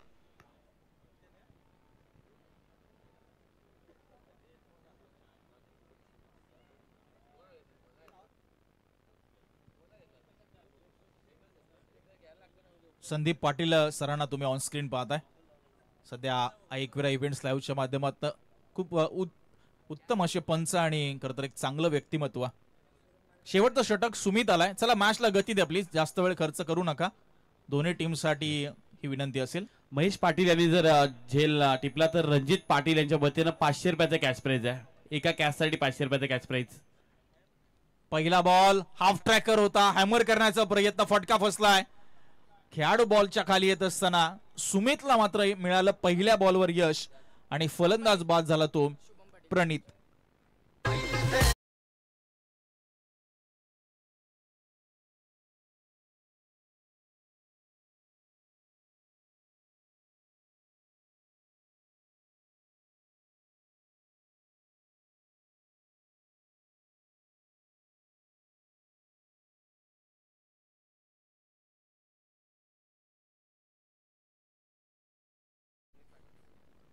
संदीप पाटील सरांना तुम्ही ऑन स्क्रीन पाहताय. सध्या ऐकविरा इव्हेंट्स लाईव्हच्या माध्यमातून खूप उत्तम असे पंच आणि खरं तर एक चांगलं व्यक्तिमत्व. शेवटचं षटक सुमित आलाय. चला मॅचला गती द्या प्लीज, जास्त वेळ खर्च करू नका. दोन्ही टीमसाठी ही विनंती असेल. महेश पाटील यांनी जर झेल टिपला तर रणजित पाटील यांच्या वतीनं 500 रुपयाचा कॅश प्राइज आहे. एका कॅचसाठी 500 रुपयाचा कॅश प्राइज. पहिला बॉल हाफ ट्रॅकर होता, हॅमर करण्याचा प्रयत्न, फटका फसलाय. खेळाडू बॉलच्या खाली येत असताना सुमितला मात्र मिळालं पहिल्या बॉलवर यश आणि फलंदाज बाद झाला तो प्रणित.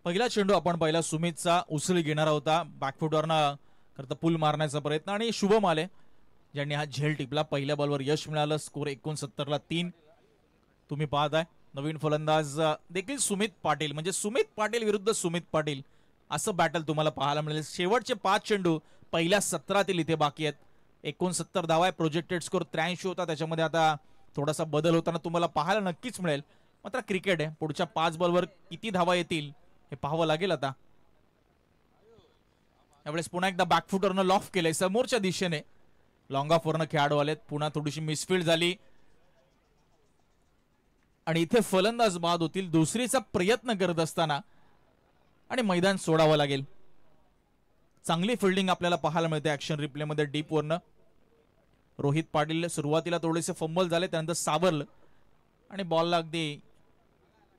पहिला चेंडू आपण पहिला सुमितचा उसळी घेणारा होता. बॅकफुटवरनं करता पूल मारण्याचा प्रयत्न आणि शुभम आले ज्यांनी हा झेल टिपला. पहिल्या बॉलवर यश मिळालं. स्कोर 69ला 3 तुम्ही पाहताय. नवीन फलंदाज देखील सुमित पाटील, म्हणजे सुमित पाटील विरुद्ध सुमित पाटील असं बॅटल तुम्हाला पाहायला मिळेल. शेवटचे 5 चेंडू पहिल्या 17तील इथे बाकी आहेत. 69 धावा आहे. प्रोजेक्टेड स्कोर 83 होता. त्याच्यामध्ये आता थोडासा बदल होताना तुम्हाला पाहायला नक्कीच मिळेल. मात्र क्रिकेट आहे, पुढच्या 5 बॉलवर किती धावा येतील हे पाहावं लागेल. आता यावेळेस पुन्हा एकदा बॅकफुटरनं लॉफ केलंय समोरच्या दिशेने. लॉंग ऑफ वरनं खेळाडू आलेत. पुन्हा थोडीशी मिसफील्ड झाली आणि इथे फलंदाज बाद होतील दुसरीचा प्रयत्न करत असताना आणि मैदान सोडावं लागेल. चांगली फिल्डिंग आपल्याला पाहायला मिळते ऍक्शन रिप्ले मध्ये डीप वरनं. रोहित पाटील सुरुवातीला थोडेसे फंबल झाले, त्यानंतर सावरलं आणि बॉलला अगदी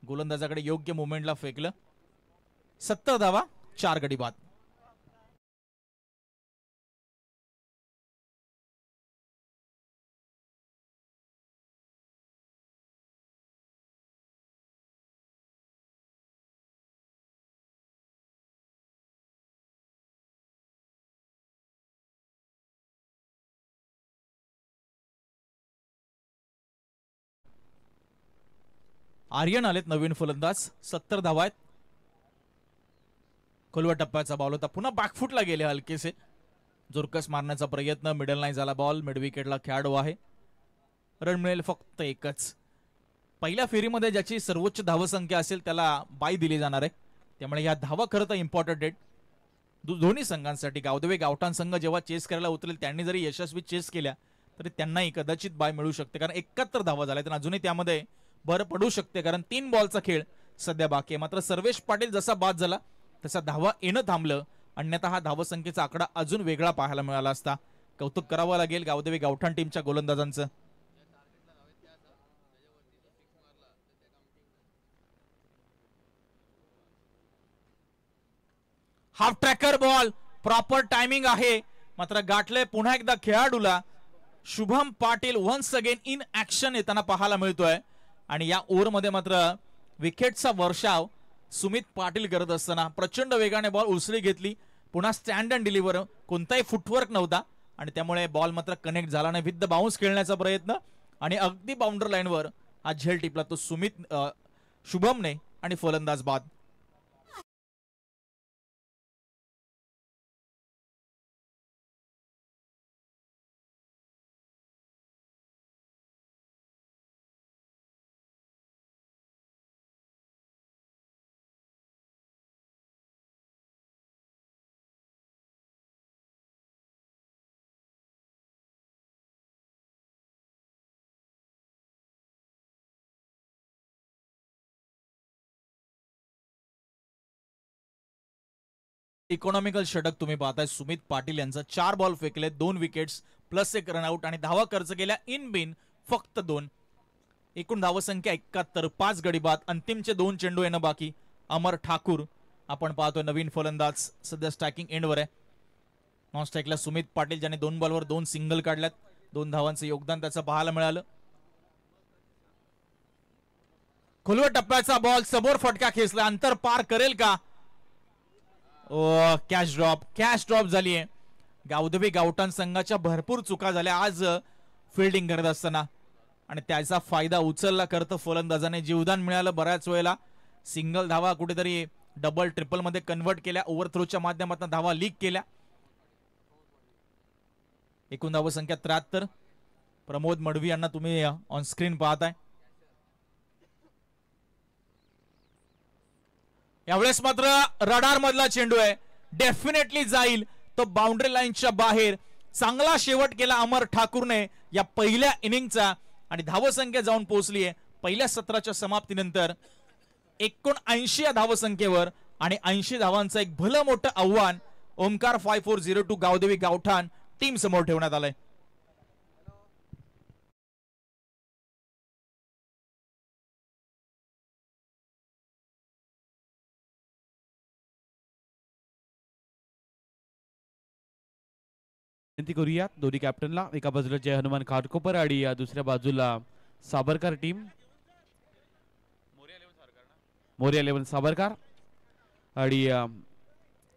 गोलंदाजाकडे योग्य मुवमेंटला फेकलं. 70 धावा, 4 गडी बाद. आर्यन आलेत नवीन फलंदाज. 70 धावा आहेत. खोलवा टप्प्याचा बॉल होता. पुन्हा बॅकफुटला गेले हलकेसे. जोरकस मारण्याचा प्रयत्न, मिडल नाही झाला बॉल. मिड विकेटला खेळाडू आहे. रन मिळेल फक्त एकच. पहिल्या फेरीमध्ये ज्याची सर्वोच्च धावसंख्या असेल त्याला बाय दिली जाणार आहे. त्यामुळे या धावा खरं तर इम्पॉर्टंट आहेत दोन्ही संघांसाठी. गावदेवी गावठाण संघ जेव्हा चेस करायला उतरेल त्यांनी जरी यशस्वी चेस केल्या तरी त्यांनाही कदाचित बाय मिळू शकते, कारण 71 धावा झाल्या. तर अजूनही त्यामध्ये भर पडू शकते, कारण 3 बॉलचा खेळ सध्या बाकी आहे. मात्र सर्वेश पाटील जसा बाद झाला तसा धावा येणं थांबलं, अन्यथा हा धावसंख्येचा आकडा अजून वेगळा पाहायला मिळाला असता. कौतुक करावं लागेल गावदेवी गावठाण टीमच्या गोलंदाजांचं. Half tracker ball, proper timing आहे, मात्र गाठले पुन्हा एकदा खेळाडूला. Shubham Patil once again in action येताना पाहायला मिळतोय. आणि या ओव्हरमध्ये मात्र विकेटचा वर्षाव सुमित पाटील करत असताना प्रचंड वेगाने बॉल उसळी घेतली, पुन्हा स्टँड अँड डिलिव्हर, कोणताही फुटवर्क नव्हता आणि त्यामुळे बॉल मात्र कनेक्ट झाला नाही. विथ द बाउन्स खेळण्याचा प्रयत्न आणि अगदी बाउंडर लाईनवर हा झेल टिपला तो शुभमने आणि फलंदाज बाद. इकॉनॉमिकल षटक तुम्ही पाहताय. सुमित पाटील यांचा 4 बॉल फेकले, 2 विकेट्स प्लस 1 रनआउट आणि धावा खर्च केल्या इन बिन फक्त 2. एकूण धावसंख्या 71, 5 गडी बाद. अंतिमचे 2 चेंडू येणं बाकी. अमर ठाकूर आपण पाहतोय नवीन फलंदाज, सध्या स्ट्रायकिंग एंडवर आहे. नॉन स्ट्राईकला सुमित पाटील ज्याने 2 बॉलवर 2 सिंगल काढल्यात, 2 धावांचं योगदान त्याचं पाहायला मिळालं. खोलवर टप्प्याचा बॉल, समोर फटका खेचला, अंतर पार करेल का? कॅच ड्रॉप झाली आहे. गावदेवी गावठाण संघाच्या भरपूर चुका झाल्या आज फिल्डिंग करत असताना आणि त्याचा फायदा उचलला करतं फलंदाजाने. जीवदान मिळालं बऱ्याच वेळेला. सिंगल धावा कुठेतरी डबल ट्रिपल मध्ये कन्वर्ट केल्या, ओव्हरथ्रोच्या माध्यमातून धावा लीक केल्या. एकूण धावसंख्या 73. प्रमोद मडवी यांना तुम्ही ऑन स्क्रीन पाहताय. यावेळेस मात्र रडार मधला चेंडू आहे, डेफिनेटली जाईल तो बाउंड्री लाईनच्या बाहेर. चांगला शेवट केला अमर ठाकूरने या पहिल्या इनिंगचा आणि धावसंख्या जाऊन पोहोचली आहे पहिल्या सत्राच्या समाप्तीनंतर 79 या धावसंख्येवर आणि 80 धावांचं एक भलं मोठं आव्हान ओमकार 5402 गावदेवी गावठाण टीम समोर ठेवण्यात आलंय. विनंती करूया दोन्ही कॅप्टनला. एका बाजूला जय हनुमान खाटकोपर आणि दुसऱ्या बाजूला साबरकर टीम, मोरिया 11 साबरकर. आणि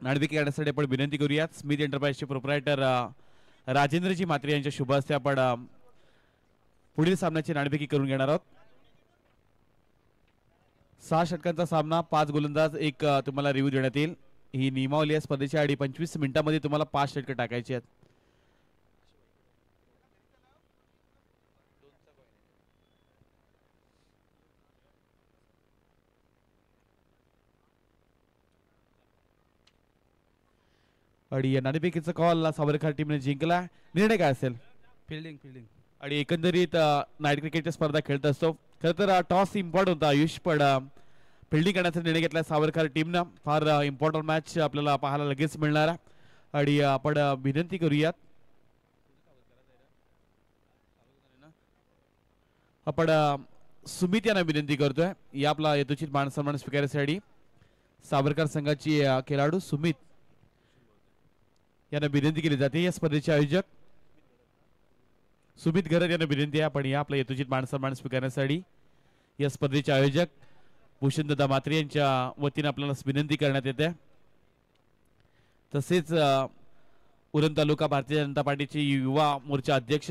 नाणेफेक करण्यासाठी आपण विनंती करूया स्मिथ एंटरप्राइजचे प्रोप्रायटर राजेंद्रजी म्हात्रे यांच्या शुभ हस्ते आपण पुढील सामन्याची नाणेफेकी करून घेणार आहोत. 6 षटकांचा सामना, 5 गोलंदाज, एक तुम्हाला रिव्ह्यू देण्यात येईल. ही नियमावली आहे स्पर्धेची आणि 25 मिनिटांमध्ये तुम्हाला 5 षटकं टाकायची आहेत. आणि या नाणेफेकीचा कॉल साबरकर टीमने जिंकला. निर्णय काय असेल? फिल्डिंग. आणि एकंदरीत नाईट क्रिकेटच्या स्पर्धा खेळत असतो. खरं तर टॉस इम्पॉर्टंट होता आयुष, पण फिल्डिंग करण्याचा निर्णय घेतला सावरकर टीमनं. फार इम्पॉर्टंट मॅच आपल्याला पाहायला लगेच मिळणार आहे. आणि आपण विनंती करूयात, आपण सुमित यांना विनंती करतोय या आपला यथोचित मान सन्मान स्वीकारण्यासाठी. सावरकर संघाची खेळाडू सुमित यांना विनंती केली जाते. या स्पर्धेचे आयोजक सुमित घरत यांना विनंती आहे आपण या आपला यथोचित मान सन्मान स्वीकारण्यासाठी. या स्पर्धेचे आयोजक भूषणदादा म्हात्रे यांच्या वतीने आपल्याला विनंती करण्यात येते. तसेच उरण तालुका भारतीय जनता पार्टीचे युवा मोर्चा अध्यक्ष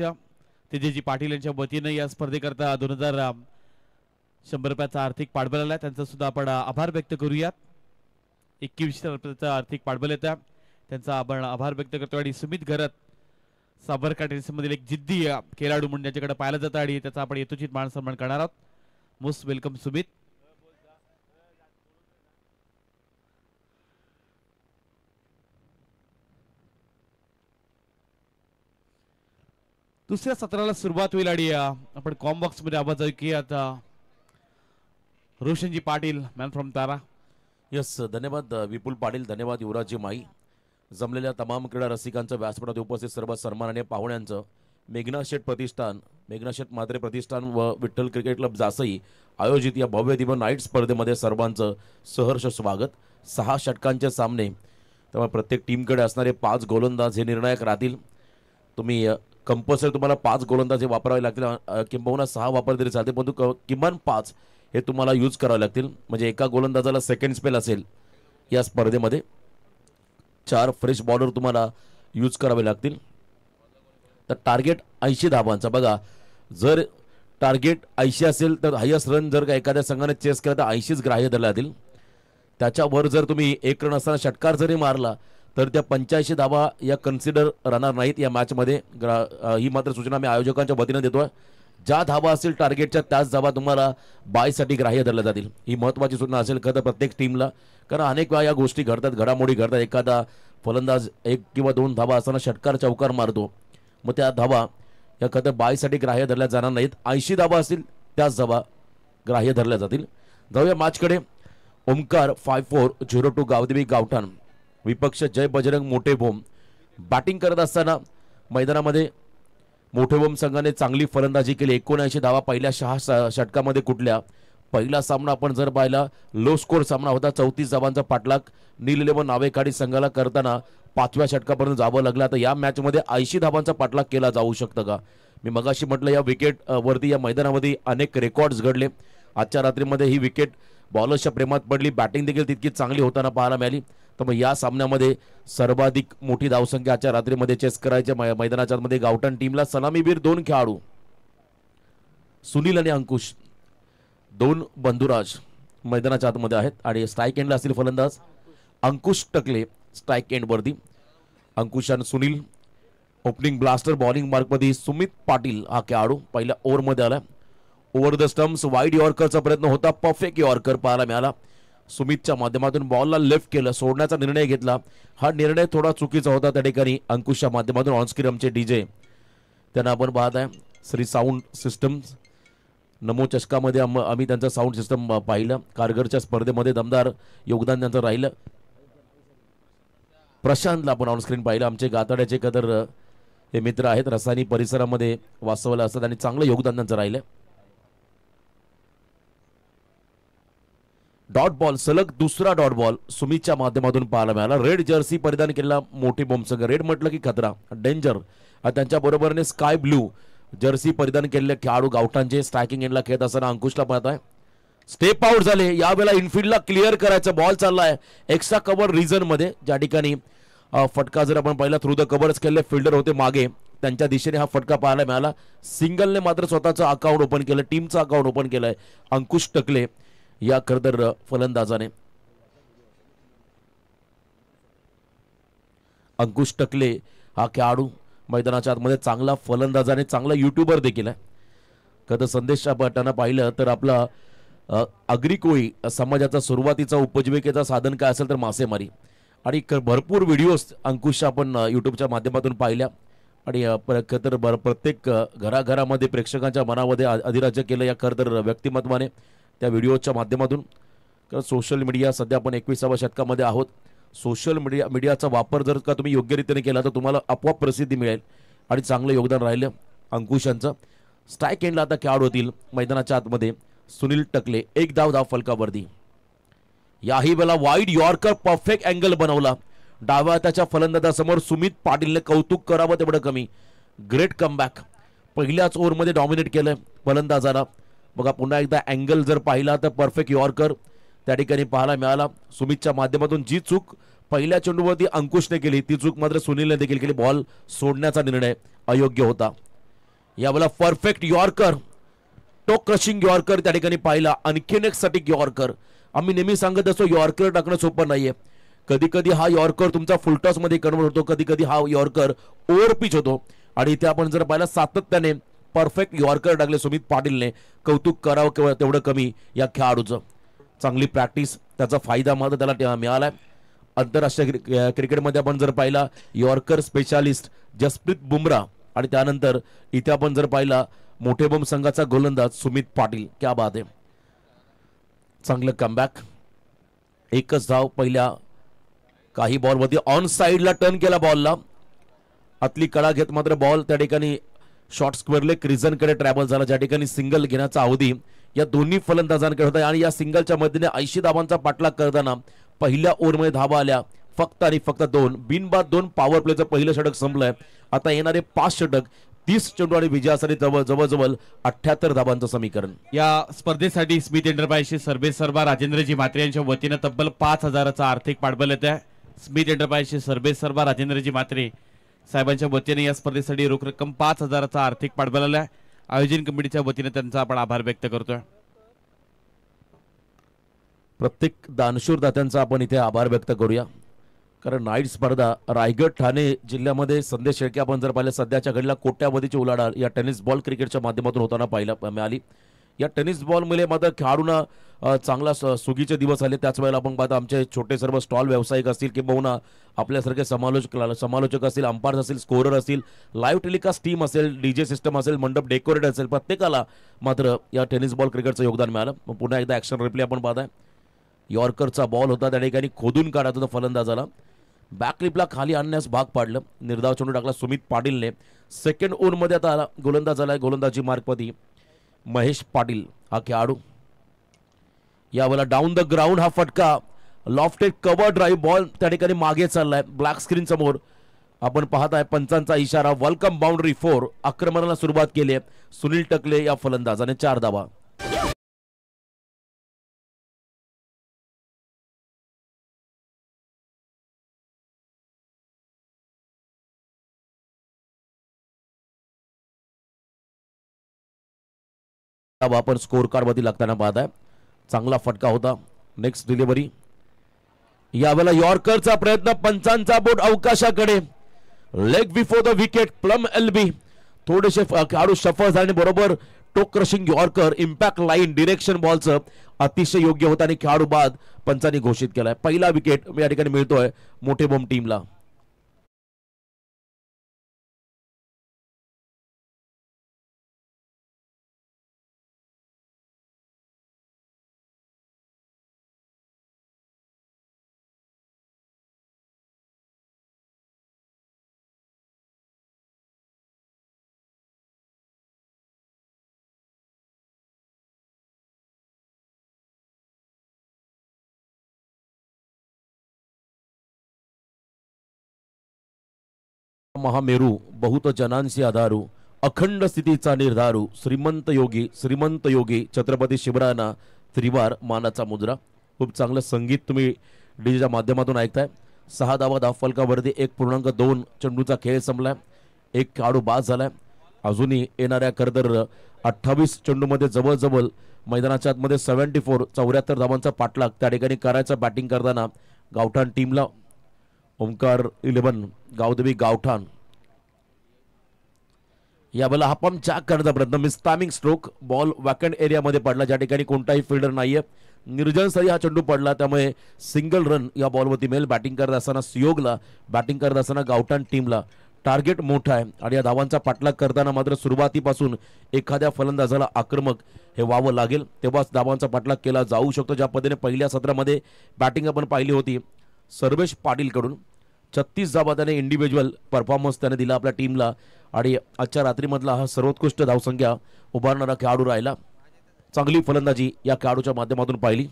तेजजी पाटील यांच्या वतीने या स्पर्धेकरता 2100 रुपयाचा आर्थिक पाठबळ आला, त्यांचा सुद्धा आपण आभार व्यक्त करूयात. 2100 रुपयाचा आर्थिक पाठबळ येतं, त्यांचा आपण आभार व्यक्त करतो. आणि सुमित घरत साबरकर टेनिसमधील एक जिद्दी खेळाडू म्हणून ज्याच्याकडे पाहिलं जातं आणि त्याचा आपण यथोचित मान सन्मान करणार आहोत. Most welcome Sumit. दुसऱ्या सत्राला सुरुवात होईल आणि आपण कॉम बॉक्स मध्ये आवाज ऐकू की आता रोशनजी Patil man from Tara. Yes, धन्यवाद विपुल पाटील, धन्यवाद युवराजजी माई. जमलेल्या तमाम क्रीडा रसिकांचं, व्यासपीठात उपस्थित सर्व सन्माननीय पाहुण्यांचं, मेघना शेठ प्रतिष्ठान, मेघना शेठ म्हात्रे प्रतिष्ठान व विठ्ठल क्रिकेट क्लब जासई आयोजित या भव्य दिव्य नाईट स्पर्धेमध्ये सर्वांचं सहर्ष स्वागत. 6 षटकांचे सामने, त्यामुळे प्रत्येक टीमकडे असणारे 5 गोलंदाज हे निर्णायक राहतील. तुम्ही कंपल्सरी तुम्हाला 5 गोलंदाज हे वापरावे लागतील, किंबहुना 6 वापर तरी चालते, परंतु किमान 5 हे तुम्हाला यूज करावे लागतील. म्हणजे एका गोलंदाजाला सेकंड स्पेल असेल. या स्पर्धेमध्ये 4 फ्रेश बॉलर तुम्हाला यूज करावे लागतील. तर टार्गेट 80 धावांचा. बघा, जर टार्गेट 80 असेल तर हायस्ट रन जर का एखाद्या संघाने चेस केला तर 80च ग्राह्य धरले जातील. त्याच्यावर जर तुम्ही 1 रन असताना षटकार जरी मारला तर त्या 85 धावा या कन्सिडर राहणार नाहीत या मॅचमध्ये. ही मात्र सूचना मी आयोजकांच्या वतीने देतोय. ज्या धावा असतील टार्गेटच्या त्याच धावा तुम्हाला बायसाठी ग्राह्य धरल्या जातील. ही महत्त्वाची सूचना असेल खरं प्रत्येक टीमला, कारण अनेक वेळा या गोष्टी घडतात, घडामोडी घडतात. एखादा फलंदाज 1 किंवा 2 धावा असताना षटकार चौकार मारतो, मग त्या धावा या खरं बायसाठी ग्राह्य धरल्या जाणार नाहीत. 80 धावा असतील त्याच धावा ग्राह्य धरल्या जातील. जाऊया मॅचकडे. ओमकार 5402 गावदेवी गावठाण, विपक्ष जय बजरंग मोठे भोम. बॅटिंग करत असताना मैदानामध्ये मोठे भोम संघाने चांगली फलंदाजी केली. 79 धावा पहिल्या 6 षटकामध्ये कुठल्या. पहिला सामना आपण जर पाहिला लो स्कोर सामना होता. 34 धावांचा पाठलाग नील इलेव्हन नावेखाडी संघाला करताना 5व्या षटकापर्यंत जावं लागलं. तर या मॅचमध्ये 80 धावांचा पाठलाग केला जाऊ शकतं का? मी मगाशी म्हटलं या विकेट वरती या मैदानामध्ये अनेक रेकॉर्ड्स घडले. आजच्या रात्रीमध्ये ही विकेट बॉलर्सच्या प्रेमात पडली. बॅटिंग देखील तितकी चांगली होताना पाहायला मिळाली. तर मग या सामन्यामध्ये सर्वाधिक मोठी धावसंख्या आजच्या रात्रीमध्ये चेस करायच्या मैदानाच्या मध्ये गावठाण टीमला सलामीवीर 2 खेळाडू सुनील आणि अंकुश, 2 बंधुराज मैदानाच्या आतमध्ये आहेत. आणि स्ट्राईक एंडला असतील फलंदाज अंकुश टकले स्ट्राईक एंडवरती. अंकुश आणि सुनील. ओपनिंग ब्लास्टर बॉलिंग मार्कमध्ये सुमित पाटील हा खेळाडू पहिल्या ओव्हरमध्ये आला. ओव्हर द स्टम्प्स वाईड यॉर्करचा प्रयत्न होता, परफेक्ट यॉर्कर पाहायला मिळाला. सुमितच्या माध्यमातून बॉलला लेफ्ट केलं, सोडण्याचा निर्णय घेतला. हा निर्णय थोडा चुकीचा होता त्या ठिकाणी. अंकुशच्या माध्यमातून ऑनस्क्रीन आमचे डीजे त्यांना आपण पाहत आहे श्री साऊंड सिस्टम नमो चषकामध्ये आम्ही त्यांचं साऊंड सिस्टम पाहिलं. कारगरच्या स्पर्धेमध्ये दमदार योगदान त्यांचं राहिलं. प्रशांतला आपण ऑनस्क्रीन पाहिलं. आमचे गाताड्याचे कदर हे मित्र आहेत, रसायनी परिसरामध्ये वास्तवला असतात आणि चांगलं योगदान त्यांचं राहिलं. डॉट बॉल, सलग दुसरा डॉट बॉल सुमितच्या माध्यमातून पाहायला मिळाला. रेड जर्सी परिधान केलेला मोठी बॉम्ब संघ. रेड म्हटलं की खतरा, डेंजर. त्यांच्या बरोबरने स्काय ब्लू जर्सी परिधान केलेले खेळाडू गावठाणचे स्ट्रायकिंग एंडला खेळत असताना अंकुशला पाहत आहे. स्टेप आउट झाले. यावेळेला इनफिल्डला क्लिअर करायचा बॉल चाललाय एक्स्ट्रा कव्हर रिजन मध्ये, ज्या ठिकाणी फटका जर आपण पहिला थ्रू द कव्हरच केले, फिल्डर होते मागे, त्यांच्या दिशेने हा फटका पाहायला मिळाला. सिंगलने मात्र स्वतःचं अकाउंट ओपन केलं, टीमचं अकाउंट ओपन केलंय अंकुश टकले या खरतर फलंदाजाने. अंकुश टकले हा खेळाडू मैदानाच्या आतमध्ये चांगला फलंदाजाने, चांगला युट्यूबर देखील आहे. कधी संदेशच्या पटानं पाहिलं तर आपला अग्रिकोळी समाजाचा सुरुवातीचा उपजीविकेचा साधन काय असेल तर मासेमारी. आणि भरपूर व्हिडिओज अंकुशच्या आपण यूट्यूबच्या माध्यमातून पाहिल्या. आणि तर प्रत्येक घराघरामध्ये प्रेक्षकांच्या मनामध्ये अधिराज्य केलं या खरतर व्यक्तिमत्वाने त्या व्हिडिओच्या माध्यमातून. कारण सोशल मीडिया सध्या आपण 21व्या शतकामध्ये आहोत. सोशल मीडियाचा वापर जर का तुम्ही योग्य रीतीने केला तर तुम्हाला आपोआप प्रसिद्धी मिळेल. आणि चांगलं योगदान राहिलं अंकुश यांचं. स्ट्राईक एंडला आता खेळाडू होतील मैदानाच्या आतमध्ये सुनील टकले. 1 धाव फलकावरती. याही वेळेला वाईड यॉर्कर परफेक्ट अँगल बनवला डाव्या हाताच्या फलंदाजासमोर. सुमित पाटीलने कौतुक करावं तेवढं कमी. Great comeback. पहिल्याच ओव्हरमध्ये डॉमिनेट केलं फलंदाजाला. बघा पुन्हा एकदा अँगल जर पाहिला तर परफेक्ट यॉर्कर त्या ठिकाणी पाहायला मिळाला. सुमितच्या माध्यमातून जी चूक पहिल्या चेंडूवरती अंकुशने केली ती चूक मात्र सुनीलने देखील केली. बॉल सोडण्याचा निर्णय अयोग्य होता. यावेळेला परफेक्ट यॉर्कर, टोक क्रशिंग यॉर्कर त्या ठिकाणी पाहिला. आणखीन एक सटीक यॉर्कर. आम्ही नेहमी सांगत असतो यॉर्कर टाकणं सोपं नाहीये. कधी कधी हा यॉर्कर तुमचा फुलटॉस मध्ये कन्वर्ट होतो, कधी कधी हा यॉर्कर ओव्हर पिच होतो. आणि इथे आपण जर पाहिलं सातत्याने परफेक्ट यॉर्कर टाकले सुमित पाटीलने. कौतुक करावं तेवढं कमी या खेळाडूचं. चांगली प्रॅक्टिस, त्याचा फायदा मात्र त्याला मिळालाय. आंतरराष्ट्रीय क्रिकेटमध्ये आपण जर पाहिला यॉर्कर स्पेशालिस्ट जसप्रीत बुमराह आणि त्यानंतर इथे आपण जर पाहिला मोठे बम संघाचा गोलंदाज सुमित पाटील. क्या बात आहे. चांगलं कमबॅक. एकच धाव पहिल्या काही बॉलमध्ये. ऑन साईडला टर्न केला बॉलला, आतली कडा घेत मात्र बॉल त्या ठिकाणी शॉर्ट स्क्वेअरले क्रिझनकडे ट्रॅव्हल झाला, ज्या ठिकाणी सिंगल घेण्याचा अवधी या दोन्ही फलंदाजांकडे होता. आणि या सिंगलच्या मदतीने 80 धावांचा पाठलाग करताना पहिल्या ओव्हरमध्ये धावा आल्या फक्त आणि फक्त 2. बिनबाद 2. पॉवर प्लेचं पहिलं षटक संपलंय. आता येणारे 5 षटक 30 चेंडू आणि विजयासाठी जवळजवळ 78 धावांचं समीकरण. या स्पर्धेसाठी स्मिथ एंटरप्राइजचे सर्वेसर्वा राजेंद्रजी म्हात्रे यांच्या वतीनं तब्बल 5,000चा आर्थिक पाठबळ येत आहे. स्मिथ एंटरप्राइजचे सर्वेसर्वा राजेंद्रजी म्हात्रे साहेबांच्या वतीने या स्पर्धेसाठी रोख रक्कम 5,000चा आर्थिक पाठबळ आलाय. आयोजन कमिटीच्या वतीने त्यांचा आपण आभार व्यक्त करतोय. प्रत्येक दानशूर दात्यांचा आपण इथे आभार व्यक्त करूया, कारण नाईट स्पर्धा रायगड ठाणे जिल्ह्यामध्ये संदेश शेळके आपण जर पाहिलं सध्याच्या घडीला कोट्यावधीची उलाढाल या टेनिस बॉल क्रिकेटच्या माध्यमातून होताना पाहायला मिळाली. या टेनिस बॉलमुळे मात्र खेळाडूंना चांगला सुगीचे दिवस आले. त्याच वेळेला आपण पाहता आमचे छोटे सर्व स्टॉल व्यावसायिक असतील किंवा आपल्यासारखे समालोचक असतील, अंपायर्स असतील, स्कोरर असतील, लाईव्ह टेलिकास्ट टीम असेल, डीजे सिस्टम असेल, मंडप डेकोरेट असेल, प्रत्येकाला मात्र या टेनिस बॉल क्रिकेटचं योगदान मिळालं. पुन्हा एकदा ॲक्शन रिप्ले आपण पाहताय. यॉर्करचा बॉल होता, त्या ठिकाणी खोदून काढत होता फलंदाजाला, बॅकलिपला खाली आणण्यास भाग पाडलं. निर्धाव चेंडू टाकला सुमित पाटीलने. सेकंड ओव्हरमध्ये आता गोलंदाज आलाय. गोलंदाजी मार्कपती महेश पाटील हा खेळाडू. यावेळेला डाऊन द ग्राउंड हा फटका, लॉफ्टेड कव्हर ड्राईव्ह बॉल त्या ठिकाणी मागे चाललाय. ब्लॅक स्क्रीन समोर आपण पाहताय पंचांचा इशारा, वेलकम बाउंड्री 4. आक्रमणाला सुरुवात केली सुनील टकले या फलंदाजाने. 4 धावा. आपण स्कोर कार्ड मध्ये लागताना पाहताय. चांगला फटका होता. Next delivery. यावेळेला यॉर्करचा प्रयत्न, पंचांचा बोट अवकाशाकडे, leg before the wicket, plumb LB. थोडेसे खेळाडू शफल झाले बरोबर टोक crushing yorker, impact line direction बॉलचं अतिशय योग्य होतं आणि खेळाडू बाद पंचांनी घोषित केलाय. पहिला विकेट या ठिकाणी मिळतोय मोठेबोम टीमला. महामेरू बहुत जनांसी आधारू, अखंड स्थितीचा निर्धारू, श्रीमंत योगी छत्रपती शिवरायांना त्रिवार मानाचा मुद्रा. खूप चांगलं संगीत तुम्ही डीजेच्या माध्यमातून ऐकताय. 6 धावा धावफलकावरती 1.2 चेंडूचा खेळ संपलाय. एक खेळाडू बाद झालाय. अजूनही येणाऱ्या खरतर 28 चेंडूमध्ये जवळजवळ मैदानाच्या आतमध्ये 74 धावांचा पाठलाग त्या ठिकाणी करायचा बॅटिंग करताना गावठाण टीमला. ओमकार 11 गावदेवी गावठाण. यावेळेला हा पंप चॅक करण्याचा प्रयत्न, मिसटायमिंग स्ट्रोक, बॉल वॅकंट एरियामध्ये पडला ज्या ठिकाणी कोणताही फिल्डर नाहीये. निर्जन सरी हा चेंडू पडला, त्यामुळे सिंगल रन या बॉलवरती मिळेल. बॅटिंग करत असताना सियोगला, बॅटिंग करत असताना गावठाण टीमला टार्गेट मोठा आहे आणि या धावांचा पाठलाग करताना मात्र सुरुवातीपासून एखाद्या फलंदाजाला आक्रमक हे व्हावं लागेल, तेव्हाच धावांचा पाठलाग केला जाऊ शकतो. ज्या पद्धतीने पहिल्या सत्रामध्ये बॅटिंग आपण पाहिली होती सर्वेश पाटील कडून 36 धावा त्याने इंडिव्हिज्युअल परफॉर्मन्स त्याने दिला आपल्या टीमला आणि आजच्या रात्रीमधला हा सर्वोत्कृष्ट धावसंख्या उभारणारा खेळाडू राहिला. चांगली फलंदाजी या खेळाडूच्या माध्यमातून पाहिली.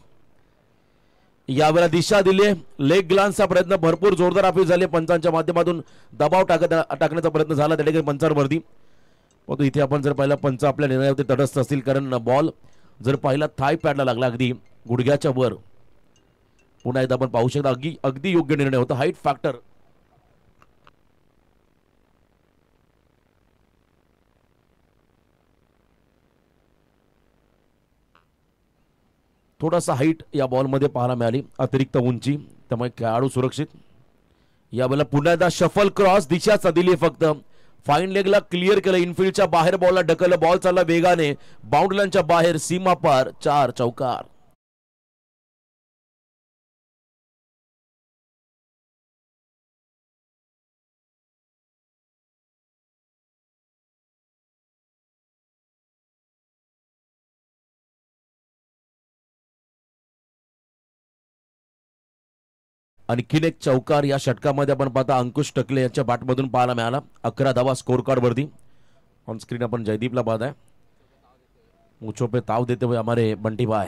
यावेळेला दिशा दिली, लेग ग्लान्सचा प्रयत्न भरपूर जोरदार अपील झाले. पंचांच्या माध्यमातून दबाव टाकण्याचा प्रयत्न झाला त्या ठिकाणी पंचांवरती. परंतु इथे आपण जर पाहिलं पंच आपल्या निर्णयावरती तटस्थ असतील, कारण बॉल जर पाहिला थाय पॅडला लागला अगदी गुडघ्याच्या वर. पुन्हा एकदा आपण पाहू शकता अगदी योग्य निर्णय होता. हाईट फॅक्टर थोडासा हाईट या बॉलमध्ये पाहायला मिळाली, अतिरिक्त उंची, त्यामुळे खेळाडू सुरक्षित. यावेळेला पुन्हा एकदा शफल क्रॉस दिशाच दिली, फक्त फाईन लेगला क्लिअर केलं. इनफिल्डच्या बाहेर बॉलला ढकललं. बॉल चालला वेगाने बाउंड्रीलाईनच्या बाहेर, सीमा पार. 4 चौकार. आणखीन एक चौकार या षटकामध्ये आपण पाहता अंकुश टकले यांच्या बॅटमधून पाहायला मिळाला. 11 धावा स्कोर कार्ड वरती. ऑन स्क्रीन आपण जयदीपला पाहताय. मुछो पे ताव देते हुए हमारे बंटी भाई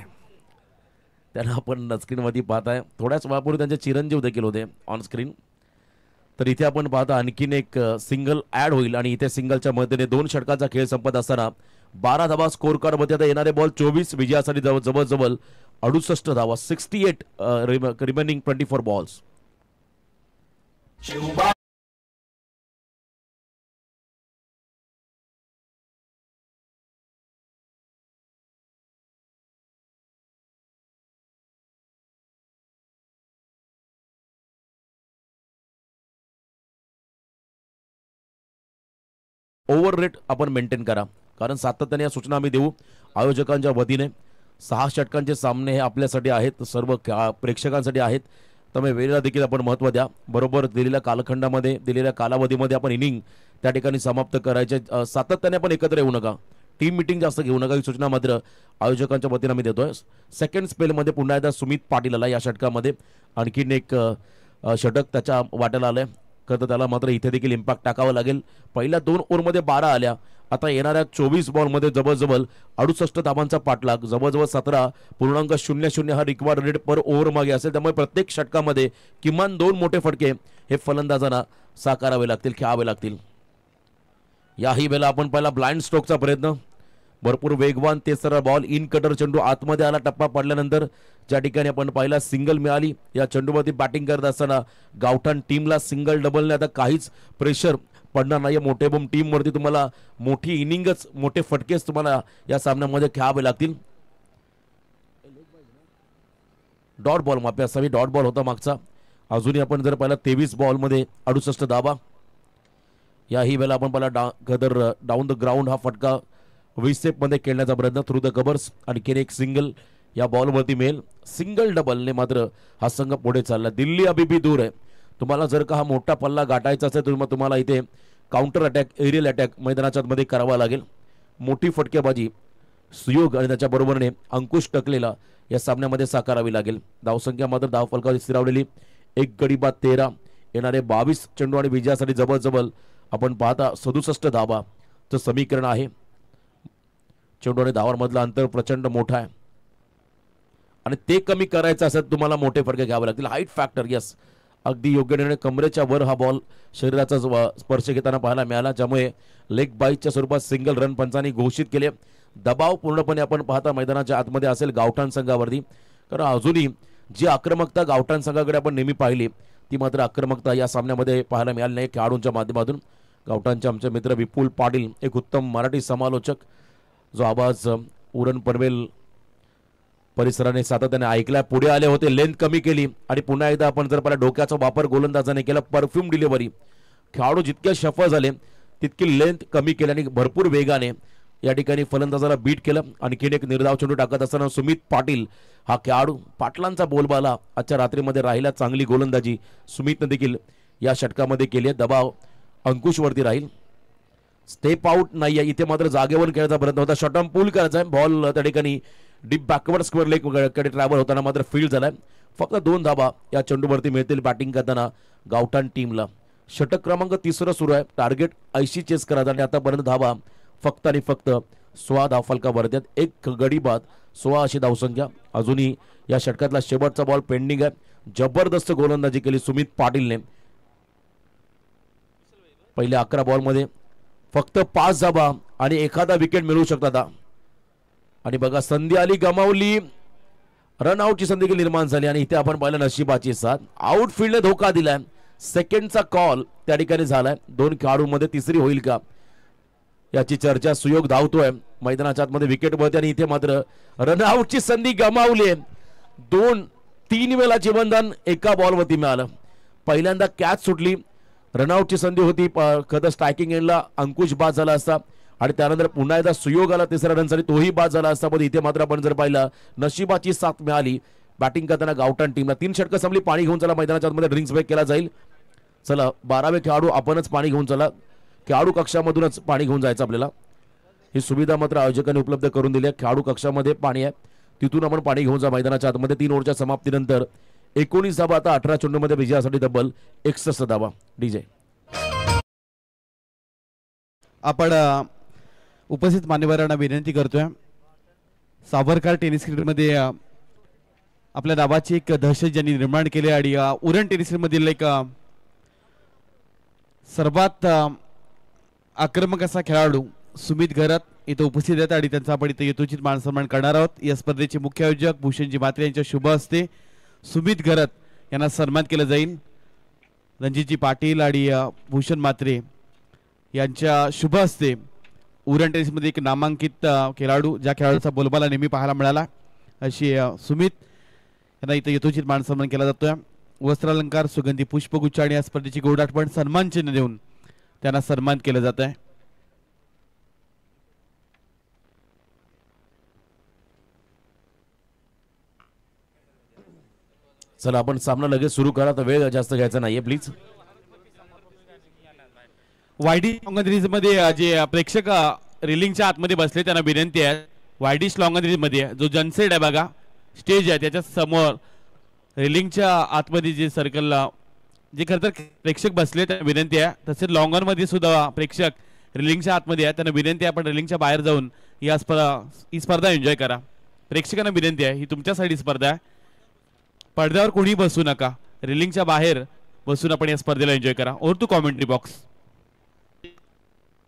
त्यांना आपण स्क्रीनवरती पाहताय. थोड्याच वेळापूर्वी त्यांचे चिरंजीव देखील होते ऑन स्क्रीन. तर इथे आपण पाहता आणखीन एक सिंगल ऍड होईल आणि इथे सिंगलच्या मदतीने 2 षटकाचा खेळ संपत असताना 12 धावा स्कोर कार्ड मध्ये आता येणारे बॉल 24 विजयासाठी जवळजवळ 68 धावा 68 रिमेनिंग 24 बॉल्स. ओव्हर रेट आपण मेंटेन करा, कारण सातत्याने या सूचना आम्ही देऊ आयोजकांच्या वतीने. 6 षटकांचे सामने हे आपल्यासाठी आहेत, सर्व प्रेक्षकांसाठी आहेत. त्यामुळे वेळेला देखील आपण महत्त्व द्या. बरोबर दिलेल्या कालखंडामध्ये दिलेल्या कालावधीमध्ये आपण इनिंग त्या ठिकाणी समाप्त करायचे. सातत्याने आपण एकत्र येऊ नका, टीम मिटिंग जास्त घेऊ नका, ही सूचना मात्र आयोजकांच्या वतीने आम्ही देतोय. सेकंड स्पेलमध्ये पुन्हा एकदा सुमित पाटील आला या षटकामध्ये. आणखीन एक षटक त्याच्या वाट्याला आलंय, तर त्याला मात्र इथे देखील इम्पॅक्ट टाकावं लागेल. पहिल्या 2 ओव्हरमध्ये 12 आल्या. आता येणाऱ्या 24 बॉलमध्ये जवळजवळ 68 धावांचा पाठलाग, जवळजवळ 17.00 हा रिक्वायर्ड रेट पर ओव्हर मागे असेल. त्यामुळे प्रत्येक षटकामध्ये किमान 2 मोठे फटके हे फलंदाजांना साकारावे लागतील, खेळावे लागतील. याही वेळेला आपण पहिला ब्लाइंड स्ट्रोकचा प्रयत्न, भरपूर वेगवान ते सरळ बॉल, इन कटर चेंडू आतमध्ये आला. टप्पा पडल्यानंतर ज्या ठिकाणी आपण पहिला सिंगल मिळाली, या चेंडूवरती बॅटिंग करत असताना गावठाण टीमला सिंगल डबलने आता काहीच प्रेशर पडणार नाही. मोठे बम टीमवरती तुम्हाला मोठी इनिंगच, मोठे फटकेच तुम्हाला या सामन्यामध्ये खेळावे लागतील. डॉट बॉल माफी असावी, डॉट बॉल होता मागचा. अजूनही आपण जर पाहिला 23 बॉलमध्ये 68 धावा. याही वेळेला आपण पहिला गदर डाऊन द ग्राउंड हा फटका 20 स्टेपमध्ये खेळण्याचा प्रयत्न थ्रू द कव्हर्स. आणखीन एक सिंगल या बॉलवरती मिळेल. सिंगल डबलने मात्र हा संघ पुढे चालला. दिल्ली अभी भी दूर आहे. तुम्हाला जर का हा मोठा पल्ला गाठायचा असेल तर तुम्हाला इथे काउंटर अटॅक, एरियल अटॅक मैदानाच्या मध्ये करावा लागेल. मोठी फटकेबाजी सुयोग आणि त्याच्या बरोबरीने अंकुश टकलेला या सामन्यामध्ये साकारावी लागेल. धावसंख्या मात्र धाव फलकावर स्थिरावलेली 1 गडी बाद 13. येणारे 22 चेंडू आणि विजयासाठी जवळजवळ आपण पाहता 67 धावाचं समीकरण आहे. चेंडू आणि धावांमधलं अंतर प्रचंड मोठा आहे आणि ते कमी करायचं असेल तुम्हाला मोठे फटके घ्यावे लागतील. हाईट फॅक्टर, यस, अगदी योग्य निर्णय. कमरेच्या वर हा बॉल शरीराचा स्पर्श घेताना पाहायला मिळाला, ज्यामुळे लेग बाईटच्या स्वरूपात सिंगल रन पंचांनी घोषित केले. दबाव पूर्णपणे आपण पाहता मैदानाच्या आतमध्ये असेल गावठाण संघावरती, कारण अजूनही जी आक्रमकता गावठाण संघाकडे आपण नेहमी पाहिली ती मात्र आक्रमकता या सामन्यामध्ये पाहायला मिळाली नाही खेळाडूंच्या माध्यमातून. गावठाणचे आमचे मित्र विपुल पाटील, एक उत्तम मराठी समालोचक, जो आवाज उरण पनवेल परिसराने सातत्याने ऐकला, पुढे आले होते, लेंथ कमी केली आणि पुन्हा एकदा आपण जर पाहिलं डोक्याचा वापर गोलंदाजाने केला. परफ्यूम डिलिव्हरी, खेळाडू जितके सफल झाले तितकी लेंथ कमी केल्याने भरपूर वेगाने या ठिकाणी फलंदाजाला बीट केलं. आणखीन एक निर्धाव चेंडू टाकत असताना सुमित पाटील हा खेळाडू, पाटलांचा बोलबाला आजच्या रात्रीमध्ये राहिला. चांगली गोलंदाजी सुमितने देखील या षटकामध्ये केली. दबाव अंकुशवरती राहील. स्टेप आउट नाही आहे इथे, मात्र जागेवर खेळायचा प्रयत्न होता. शॉर्ट पूल करायचा आहे. बॉल त्या ठिकाणी डीप बॅकवर्ड स्क्वेअर लेग कडे ट्रॅव्हल होताना मात्र फील्ड झालाय. फक्त 2 धाबा या चेंडूवरती मिळतील बॅटिंग करताना गावठाण टीमला. षटक क्रमांक 3 सुरू आहे. टार्गेट 80 चेस करायचा आणि आतापर्यंत धाबा फक्त आणि फक्त 16 धावफलकावरती आहेत. 1 गडी बाद 16 अशी धावसंख्या. अजूनही या षटकातला शेवटचा बॉल पेंडिंग आहे. जबरदस्त गोलंदाजी केली सुमित पाटीलने. पहिल्या 11 बॉलमध्ये फक्त 5 धाबा आणि एखादा विकेट मिळू शकतात. आणि बघा संधी आली, गमावली, रनआउटची संधी निर्माण झाली आणि इथे आपण पाहिलं नशिबाची साथ. आउटफील्डने धोका दिलाय. सेकंडचा कॉल त्या ठिकाणी झालाय. 2 खेळाडूंमध्ये तिसरी होईल का याची चर्चा. सुयोग धावतोय मैदानाच्या आतमध्ये विकेट वरती आणि इथे मात्र रनआउटची संधी गमावली. 2-3 वेळा जीवनदान एका बॉलवरती मिळालं. पहिल्यांदा कॅच सुटली, रनआउटची संधी होती. खरं स्ट्रायकिंग एंडला अंकुश बाद झाला असता आणि त्यानंतर पुन्हा एकदा सुयोग आला तिसऱ्या रनसाठी, तोही बाद झाला असता. पण इथे मात्र आपण जर पाहिलं नशिबाची साथ मिळाली बॅटिंग करताना गावठाण टीमला. 3 षटकं संपली. पाणी घेऊन चला मैदानाच्या आतमध्ये, ड्रिंक्स ब्रेक केला जाईल. चला 12वे खेळाडू आपणच पाणी घेऊन चला. खेळाडू कक्षामधूनच पाणी घेऊन जायचं आपल्याला. ही सुविधा मात्र आयोजकांनी उपलब्ध करून दिली आहे. खेळाडू कक्षामध्ये पाणी आहे, तिथून आपण पाणी घेऊन जा मैदानाच्या आतमध्ये. 3 ओव्हरच्या समाप्तीनंतर 19 धाबा आता 18 चेंडूमध्ये विजयासाठी तब्बल 61 धाबा. डीजे आपण उपस्थित मान्यवरांना विनंती करतोय, सावरकर टेनिस क्रिकेटमध्ये आपल्या नावाची एक दहशत ज्यांनी निर्माण केली आणि उरण टेनिस मधील एक सर्वात आक्रमक असा खेळाडू सुमित घरत इथं उपस्थित आहेत आणि त्यांचा आपण इथं यथोचित मानसन्मान करणार आहोत. या स्पर्धेचे मुख्य आयोजक भूषणजी म्हात्रे यांच्या शुभ हस्ते सुमित घरत यांना सन्मान केला जाईल. रणजितजी पाटील आणि भूषण म्हात्रे यांच्या शुभ हस्ते उरण टेनिसमध्ये एक नामांकित खेळाडू, ज्या खेळाडूचा बोलबाला नेहमी पाहायला मिळाला, अशी सुमित यांना इथं यथोचित मान सन्मान केला जातोय. वस्त्रालंकार, सुगंधी पुष्पगुच्छ आणि या स्पर्धेची गौड आठवण सन्मान चिन्ह देऊन त्यांना सन्मान केलं जात आहे. चला आपण सामना लगेच सुरू करा, तर वेळ जास्त घ्यायचा नाहीये प्लीज. वायडी लॉंगन मध्ये जे प्रेक्षक रेलिंगच्या आतमध्ये बसले त्यांना विनंती आहे, वायडी लॉंगन मध्ये जो जनसेट आहे बघा, स्टेज आहे त्याच्या समोर रेलिंगच्या आतमध्ये जे सर्कलला जे खरं तर प्रेक्षक बसले त्यांना विनंती आहे, तसेच लॉंगन मध्ये सुद्धा प्रेक्षक रेलिंगच्या आतमध्ये आहे त्यांना विनंती आहे आपण रेलिंगच्या बाहेर जाऊन ही स्पर्धा एन्जॉय करा. प्रेक्षकांना विनंती आहे, ही तुमच्यासाठी स्पर्धा आहे, पडद्यावर कोणी बसू नका, रेलिंगच्या बाहेर बसून आपण या स्पर्धेला एन्जॉय करा. Over to commentary box.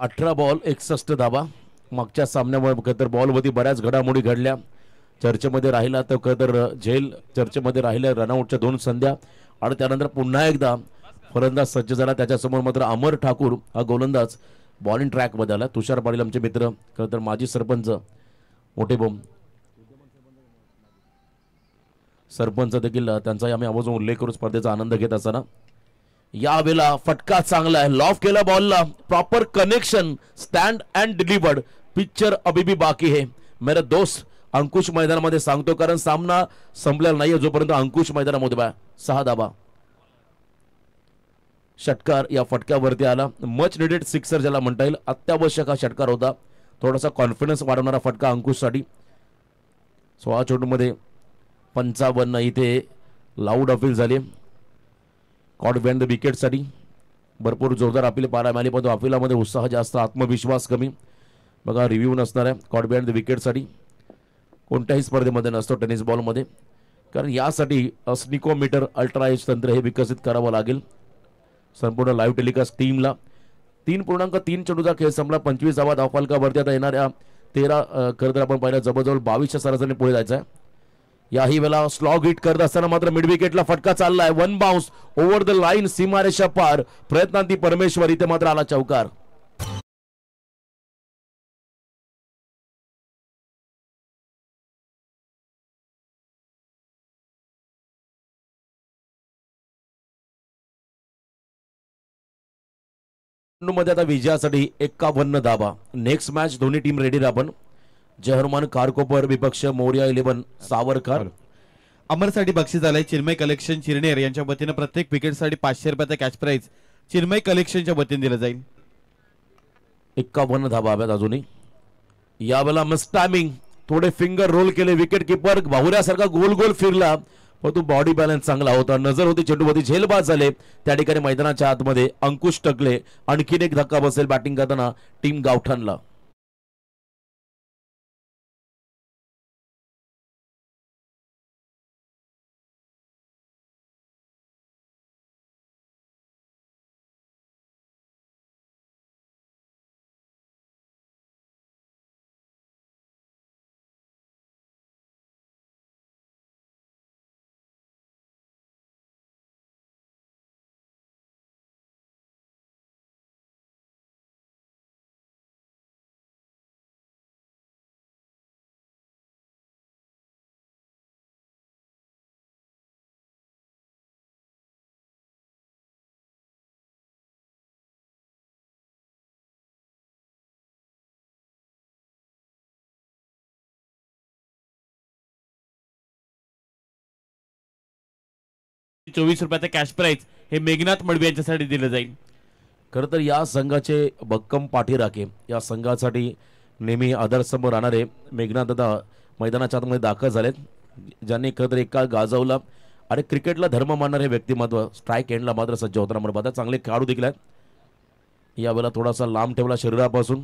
18 ball 61 धाबा. मागच्या सामन्यामुळे तर बॉलवरती बऱ्याच घडामोडी घडल्या, चर्चेमध्ये राहिला तर खतर झेल चर्चेमध्ये राहिल्या, रनआउटच्या 2 संध्या आणि त्यानंतर पुन्हा एकदा फलंदाज सज्ज झाला. त्याच्यासमोर मात्र अमर ठाकूर हा गोलंदाज बॉलिंग ट्रॅक मध्ये आला. तुषार पाटील आमचे मित्र, खरं माजी सरपंच मोठे बोम सरपंच देखील त्यांचा आम्ही आवाज उल्लेख करू स्पर्धेचा आनंद घेत असताना. यावेळेला फटका चांगला आहे, लॉफ केला बॉलला, proper connection, stand and delivered. Picture अभी भी बाकी है मेरा दोस्त अंकुश मैदानामध्ये सांगतो, कारण सामना संपलेला नाहीये जोपर्यंत अंकुश मैदानामध्ये बा. 6 धाबा. षटकार या फटक्यावरती आला, मच निडेड सिक्सर ज्याला म्हणता येईल, अत्यावश्यक हा षटकार होता. थोडासा कॉन्फिडन्स वाढवणारा फटका अंकुशसाठी. 16 चेंडूमध्ये 55 इथे लाऊड अपील झाली. कॉट बिहाइंड द विकेटसाठी भरपूर जोरदार अपील पाहायला मिळाली, पण अपिलामध्ये उत्साह जास्त, आत्मविश्वास कमी. बघा रिव्ह्यू नसणार आहे कॉट बिहाइंड द विकेटसाठी, कोणत्याही स्पर्धेमध्ये नसतो टेनिस बॉलमध्ये, कारण यासाठी स्निकोमीटर अल्ट्रा एज तंत्र हे विकसित करावं लागेल संपूर्ण लाईव्ह टेलिकास्ट टीमला. 3.3 चेंडूचा खेळ संपला, 25 धावा धावफलकावरती. आता येणाऱ्या 13 खरं तर आपण पाहिलं जवळजवळ 22च्या सरासरीने पुढे जायचं आहे. याही वेळेला स्लॉग हिट करत असताना मात्र मिड विकेटला फटका चाललाय, 1 बाउन्स ओव्हर द लाईन, सीमारेषा पार, प्रयत्नांती परमेश्वर, इथे मात्र आला चौकार. मध्ये आता विजयासाठी 51 धाबा. नेक्स्ट मॅच दोन्ही टीम रेडी राहण. जयहनुमान कारकोपर विपक्ष मोर्या 11 सावरकर. अमरसाठी बक्षीस आलंय चिन्मय कलेक्शन चिरनेर यांच्या वतीनं, प्रत्येक विकेटसाठी 500 रुपयाचा कॅश प्राइज चिन्मय कलेक्शनच्या वतीने दिलं जाईल. 51 धाबा हव्यात अजूनही. यावेळेला मिस टायमिंग, थोडे फिंगर रोल केले, विकेट किपर बाहुऱ्यासारखा गोल गोल फिरला, पण तो बॉडी बॅलन्स चांगला होता, नजर होती चेंडूवरती, झेलबाज झाले. त्या ठिकाणी मैदानाच्या आतमध्ये अंकुश टकले. आणखीन एक धक्का बसेल बॅटिंग करताना टीम गावठाणला. ₹24 कॅश प्राइज हे मेघनाथ मडवी यांच्यासाठी दिलं जाईल. खरं तर या संघाचे भक्कम पाठीराखे, या संघासाठी नेहमी आदर्शसमोर राहणारे मेघनाथ दादा मैदानाच्या आतमध्ये दाखल झालेत, ज्यांनी खरं तर एक काळ गाजवला आणि क्रिकेटला धर्म मानणारे हे व्यक्तिमत्व स्ट्राईक एंडला मात्र सज्ज होताना मला पाहता. चांगले खेळाडू देखील आहेत. यावेळेला थोडासा लांब ठेवला शरीरापासून,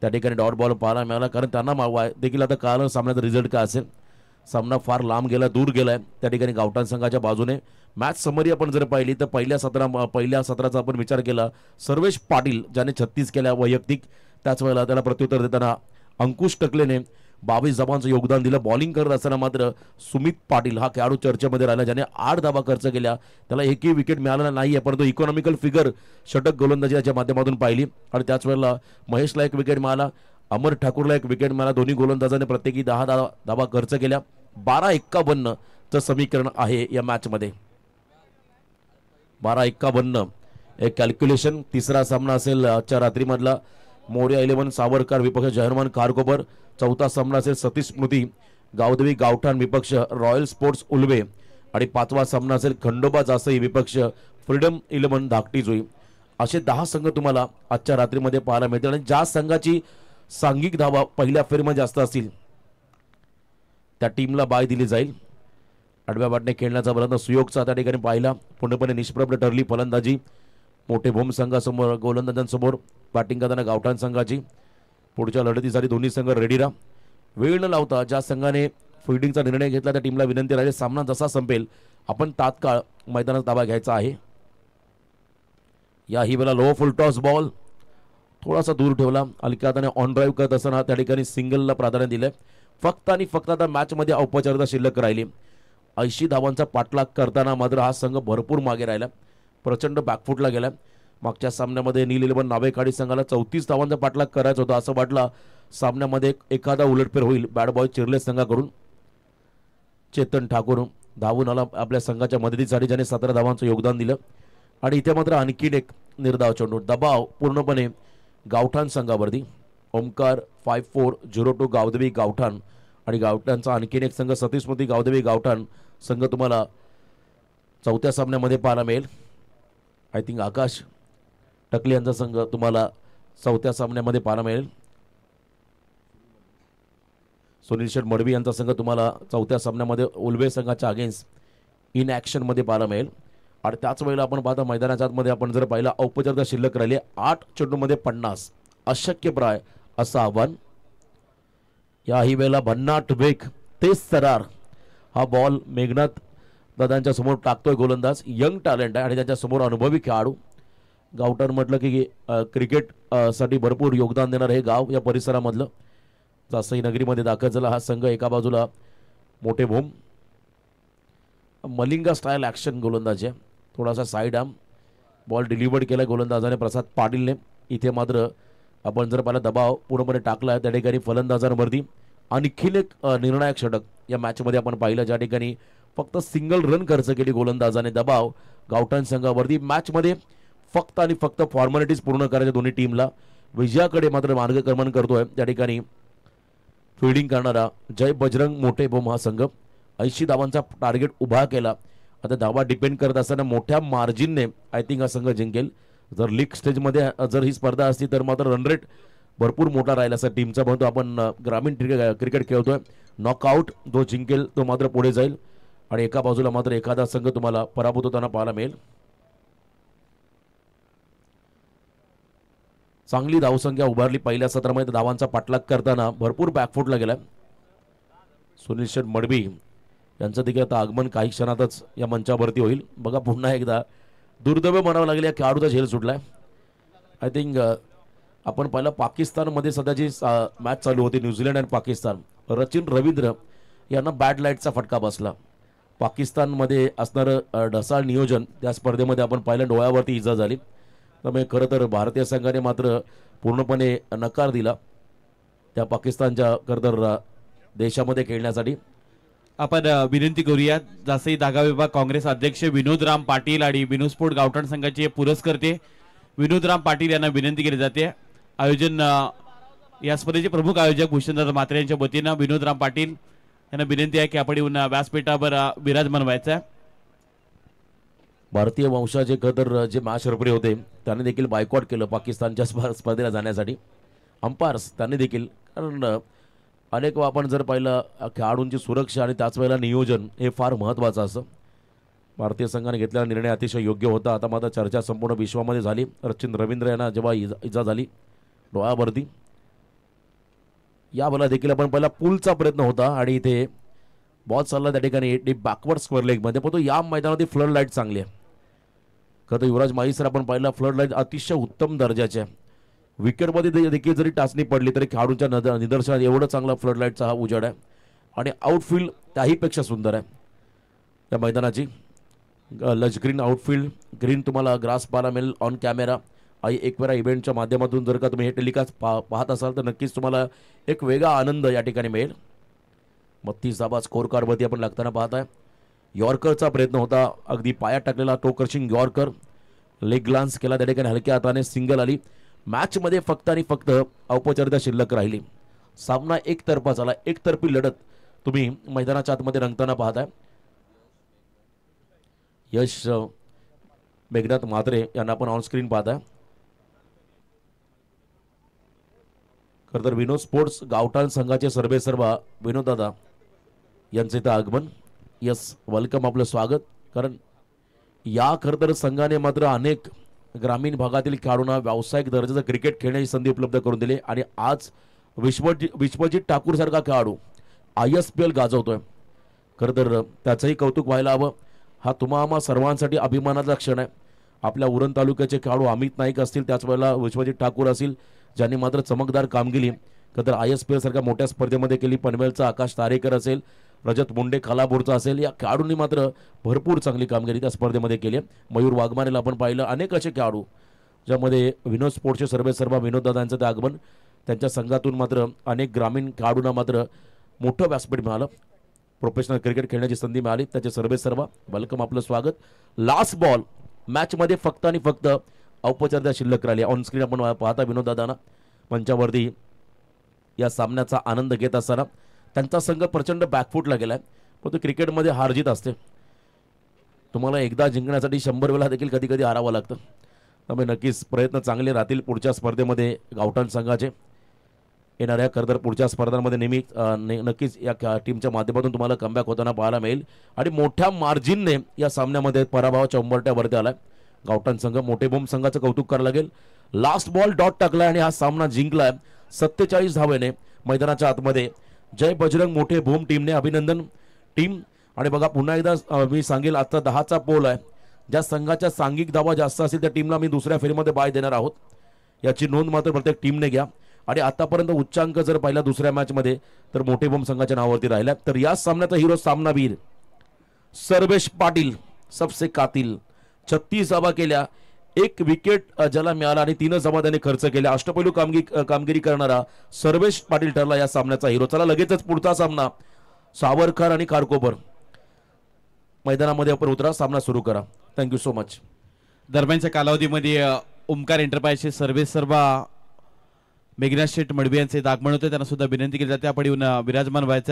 त्या ठिकाणी डॉट बॉल पाहायला मिळाला, कारण त्यांना देखील आता कळालं सामन्याचा रिझल्ट काय असेल. सामना फार लांब गेला, दूर गेलाय त्या ठिकाणी गावठाण संघाच्या बाजूने. मॅच समरी आपण जर पाहिली तर पहिल्या सत्राचा आपण विचार केला, सर्वेश पाटील ज्याने 36 केल्या वैयक्तिक, त्याच वेळेला त्याला प्रत्युत्तर देताना अंकुश टकलेने 22 धावांचं योगदान दिलं. बॉलिंग करत असताना मात्र सुमित पाटील हा खेळाडू चर्चेमध्ये राहिला, ज्याने 8 धावा खर्च केल्या. त्याला एकही विकेट मिळाला नाही आहे, परंतु इकॉनॉमिकल फिगर षटक गोलंदाजीच्या माध्यमातून पाहिली. आणि त्याच वेळेला महेशला एक विकेट मिळाला, अमर ठाकूरला एक विकेट मिळाला. दोन्ही गोलंदाजाने प्रत्येकी 10 धावा खर्च केल्या. 12-51 चं समीकरण आहे या मॅचमध्ये. 12-51 एक कॅल्क्युलेशन. तिसरा सामना असेल आजच्या रात्रीमधला मोर्या 11 सावरकर विपक्ष जहरमान खारकोपर. चौथा सामना असेल सतीश स्मृती गावदेवी गावठाण विपक्ष रॉयल स्पोर्ट्स उल्वे. आणि 5वा सामना असेल खंडोबा जासई विपक्ष फ्रीडम 11 धाकटी जुई. असे 10 संघ तुम्हाला आजच्या रात्रीमध्ये पाहायला मिळतील. आणि ज्या संघाची सांघिक धावा पहिल्या फेरीमध्ये जास्त असतील त्या टीमला बाय दिली जाईल. आडव्या बाटने खेळण्याचा प्रयत्न सुयोगचा त्या ठिकाणी पाहिला, पूर्णपणे निष्प्रभ ठरली फलंदाजी. मोठे भूम संघासमोर गोलंदाजांसमोर बॅटिंग करताना गावठाण संघाची. पुढच्या लढतीसाठी दोन्ही संघ रेडी राहा. वेळ न लावता ज्या संघाने फिल्डिंगचा निर्णय घेतला त्या टीमला विनंती राहिली, सामना जसा संपेल आपण तात्काळ मैदानात ताबा घ्यायचा आहे. या ही वेळेला लो फुल टॉस बॉल थोडासा दूर ठेवला. हलक्या हाताने ऑन ड्राईव्ह करत असताना त्या ठिकाणी सिंगलला प्राधान्य दिलंय. फक्त आणि फक्त आता मॅचमध्ये औपचारिकता शिल्लक राहिली. 80 धावांचा पाठलाग करताना मात्र हा संघ भरपूर मागे राहिला, प्रचंड बॅकफुटला गेला. मागच्या सामन्यामध्ये नील 11 नावेकाडी संघाला 34 धावांचा पाठलाग करायचा होता. असं वाटलं सामन्यामध्ये एखादा उलटफेर होईल. बॅड बॉय चिरले संघाकडून. चेतन ठाकूर धावून आला आपल्या संघाच्या मदतीसाठी, ज्याने 17 धावांचं योगदान दिलं. आणि इथे मात्र आणखीन एक निर्धाव चेंडू. दबाव पूर्णपणे गावठाण संघावरती. ओमकार 5402 गावदेवी गावठाण. आणि गावठाणचा आणखीन एक संघ सतीश स्मृती गावदेवी गावठाण संघ तुम्हाला चौथ्या सामन्यामध्ये पाहायला मिळेल. आय थिंक आकाश टकले यांचा संघ तुम्हाला चौथ्या सामन्यामध्ये पाहायला मिळेल. सुनील शेठ मडवी यांचा संघ तुम्हाला चौथ्या सामन्यामध्ये उल्वे संघाच्या अगेन्स्ट इन ॲक्शनमध्ये पाहायला मिळेल. आणि त्याच वेळेला आपण पाहता मैदानाच्या आतमध्ये आपण जर पाहिला औपचारिकता शिल्लक राहिली. 8 चेंडूमध्ये 50 अशक्यप्राय असं आव्हान. याही वेळेला भन्नाट वेग तेज सरार हा बॉल मेघनाथ दादांच्या समोर टाकतोय गोलंदाज. यंग टॅलेंट आहे आणि त्याच्या समोर अनुभवी खेळाडू. गावठाण म्हटलं की क्रिकेट साठी भरपूर योगदान देणार हे गाव या परिसरामधलं. जासई नगरीमध्ये दाखल झाला हा संघ. एका बाजूला मोठे भूम मलिंगा स्टाईल ॲक्शन गोलंदाज आहे. थोडासा साईड आर्म बॉल डिलिव्हर्ड केला गोलंदाजाने प्रसाद पाटीलने. इथे मात्र आपण जर पाहिला दबाव पूर्णपणे टाकला त्या ठिकाणी फलंदाजांवरती. आणखीन एक निर्णायक षटक या मॅचमध्ये आपण पाहिलं, ज्या ठिकाणी फक्त सिंगल रन खर्च केली गोलंदाजाने. दबाव गावठाण संघावरती. मॅचमध्ये फक्त आणि फक्त फॉर्मॅलिटीज पूर्ण करायच्या दोन्ही टीमला. विजयाकडे मात्र मार्गक्रमण करतोय त्या ठिकाणी फिल्डिंग करणारा जय बजरंग मोठे भूम हा संघ. 80 धावांचा टार्गेट उभा केला. आता धावा डिपेंड करत असताना मोठ्या मार्जिनने आय थिंक हा संघ जिंकेल. जर लीग स्टेजमध्ये जर ही स्पर्धा असती तर मात्र रन रेट भरपूर मोठा राहिला असं टीमचा म्हणतो. आपण ग्रामीण क्रिकेट खेळतोय. नॉकआउट जो जिंकेल तो मात्र पुढे जाईल. आणि एका बाजूला मात्र एखादा संघ तुम्हाला पराभूत होताना पाहायला मिळेल. चांगली धावसंख्या उभारली पहिल्या सत्रामध्ये. धावांचा पाठलाग करताना भरपूर बॅकफुटला गेला. सुनील शेठ मडवी यांचं देखील आता आगमन काही क्षणातच या मंचावरती होईल. बघा पुन्हा एकदा दुर्दैव म्हणावं लागेल या खेळाडूचा झेल सुटलाय. आय थिंक आपण पहिला पाकिस्तानमध्ये सध्याची मॅच चालू होती न्यूझीलंड आणि पाकिस्तान. रचिन रवींद्र यांना बॅड लाईटचा फटका बसला. पाकिस्तानमध्ये असणारं ढसाळ नियोजन त्या स्पर्धेमध्ये आपण पाहिलं डोळ्यावरती इजा झाली. त्यामुळे खरं तर भारतीय संघाने मात्र पूर्णपणे नकार दिला त्या पाकिस्तानच्या खरं देशामध्ये खेळण्यासाठी. आपण विनंती करूया जासई धागा विभाग काँग्रेस अध्यक्ष विनोद राम पाटील आणि विनोस्पोर्ट गावठाण संघाचे पुरस्कर्ते विनोद राम पाटील यांना विनंती केली जाते. आयोजन या स्पर्धेचे प्रमुख आयोजक भूषणदादा म्हात्रे यांच्या वतीनं विनोद राम पाटील यांना विनंती आहे की आपण व्यासपीठावर विराजमान व्हायचं आहे. भारतीय वंशाचे खतर जे मॅच रेफरी होते त्यांनी देखील बायकॉट केलं पाकिस्तानच्या स्पर्धेला जाण्यासाठी. अंपायर्स त्यांनी देखील, कारण अनेक आपण जर पाहिलं खेळाडूंची सुरक्षा आणि त्याच वेळेला नियोजन हे फार महत्त्वाचं असतं. भारतीय संघाने घेतलेला निर्णय अतिशय योग्य होता. आता मात्र चर्चा संपूर्ण विश्वामध्ये झाली. सचिन रवींद्र यांना जेव्हा इजा झाली डोळ्यावरती, या बॉलला देखील आपण पहिला पुलचा प्रयत्न होता आणि इथे बॉल चालला त्या ठिकाणी बॅकवर्ड स्क्वेअर लेगमध्ये. पण तो या मैदानामध्ये फ्लड लाईट चांगली आहे. खरं तर युवराज माई सर आपण पाहिला फ्लड लाईट अतिशय उत्तम दर्जाचे आहे. विकेटमध्ये देखील जरी टाचणी पडली तरी खेळाडूंच्या निदर्शनात एवढं चांगला फ्लड लाईटचा हा उजेड आहे आणि आउटफील्ड त्याहीपेक्षा सुंदर आहे त्या मैदानाची. लज ग्रीन आउटफील्ड, ग्रीन तुम्हाला ग्रास पाहायला मिळेल ऑन कॅमेरा. आणि एकवेळा इव्हेंटच्या माध्यमातून जर का तुम्ही हे टेलिकास्ट पाहत असाल तर नक्कीच तुम्हाला एक वेगळा आनंद या ठिकाणी मिळेल. 32 धाबा स्कोर कार्डवरती आपण लागताना पाहत आहे. यॉर्करचा प्रयत्न होता, अगदी पायात टाकलेला टो क्रशिंग यॉर्कर, लेग ग्लान्स केला त्या ठिकाणी, हलक्या हाताने सिंगल आली. मॅचमध्ये फक्त आणि फक्त औपचारिकता शिल्लक राहिली. सामना एकतर्फा झाला. एकतर्फी लढत तुम्ही मैदानाच्या आतमध्ये रंगताना पाहताय. यश मेघनाथ म्हात्रे यांना आपण ऑनस्क्रीन पाहताय. खरं तर विनोद स्पोर्ट्स गावठाण संघाचे सर्वेसर्वा विनोद दादा यांचे इथं आगमन. यस, वेलकम, आपलं स्वागत. कारण या खरं तर संघाने मात्र अनेक ग्रामीण भागातील खेळाडूंना व्यावसायिक दर्जाचं क्रिकेट खेळण्याची संधी उपलब्ध करून दिली आणि आज विश्वजित ठाकूर सारखा खेळाडू ISPL गाजवतोय. खरं तर त्याचंही कौतुक व्हायला हवं. हा तुम्हा सर्वांसाठी अभिमानाचा क्षण आहे. आपल्या उरण तालुक्याचे खेळाडू अमित नाईक असतील, त्याच वेळेला विश्वजित ठाकूर असतील, ज्यांनी मात्र चमकदार कामगिरी खरं तर ISPL सारख्या मोठ्या स्पर्धेमध्ये केली. पनवेलचा आकाश तारेकर असेल, रजत मुंडे खालापूरचा असेल, या खेळाडूंनी मात्र भरपूर चांगली कामगिरी त्या स्पर्धेमध्ये केली. मयूर वाघमारेला आपण पाहिलं. अनेक असे खेळाडू ज्यामध्ये विनोद स्पोर्ट्सचे सर्वेसर्वा विनोद दादांचं ते आगमन. त्यांच्या संघातून मात्र अनेक ग्रामीण खेळाडूंना मात्र मोठं व्यासपीठ मिळालं, प्रोफेशनल क्रिकेट खेळण्याची संधी मिळाली. त्याचे सर्वेसर्वा वेलकम, आपलं स्वागत. लास्ट बॉल मॅचमध्ये फक्त आणि फक्त औपचारिकता शिल्लक राहिली. ऑनस्क्रीन आपण पाहता विनोद दादांना मंचावरती या सामन्याचा आनंद घेत असताना. त्यांचा संघ प्रचंड बॅकफूटला गेलाय, पण तो क्रिकेटमध्ये हारजीत असते. तुम्हाला एकदा जिंकण्यासाठी 100 वेळा देखील कधी कधी हारावं लागतं. त्यामुळे नक्कीच प्रयत्न चांगले राहतील पुढच्या स्पर्धेमध्ये गावठाण संघाचे. येणाऱ्या खरं तर पुढच्या स्पर्धांमध्ये नक्कीच या टीमच्या माध्यमातून तुम्हाला कमबॅक होताना पाहायला मिळेल आणि मोठ्या मार्जिनने या सामन्यामध्ये पराभवाच्या उंबरठ्यावरती आलाय गावठाण संघ. मोठेबोम संघाचं कौतुक करावं लागेल. लास्ट बॉल डॉट टाकलाय आणि हा सामना जिंकलाय 47 धावेने मैदानाच्या आतमध्ये. जय बजरंग मोठे भूम टीमने अभिनंदन टीम. आणि बघा पुन्हा एकदा मी सांगेल, आता 10चा पोल आहे. ज्या संघाच्या सांघिक धावा जास्त असतील त्या टीमला मी दुसऱ्या फेरीमध्ये बाय देणार आहोत, याची नोंद मात्र प्रत्येक टीमने घ्या. आणि आतापर्यंत उच्चांक जर पाहिला दुसऱ्या मॅचमध्ये तर मोठे बोम संघाच्या नावावरती राहिला. तर या सामन्याचा हिरो सामनावीर सर्वेश पाटील, सबसे कातिल. 36 धावा केल्या, 1 विकेट ज्याला मिळाला आणि 3 धावा त्याने खर्च केल्या. अष्टपैलू कामगिरी करणारा सर्वेश पाटील ठरला या सामन्याचा हिरो. चला लगेचच पुढचा सामना सावरकर आणि खारकोपर मैदानामध्ये आपण उतरा, सामना सुरू करा. Thank you so much. दरम्यानच्या कालावधीमध्ये ओमकार एंटरप्राइजचे सर्वेसर्वा मेघनाथ शेठ मडवी यांचे आगमन होते. त्यांना सुद्धा विनंती केली जाते आपण येऊन विराजमान व्हायचं.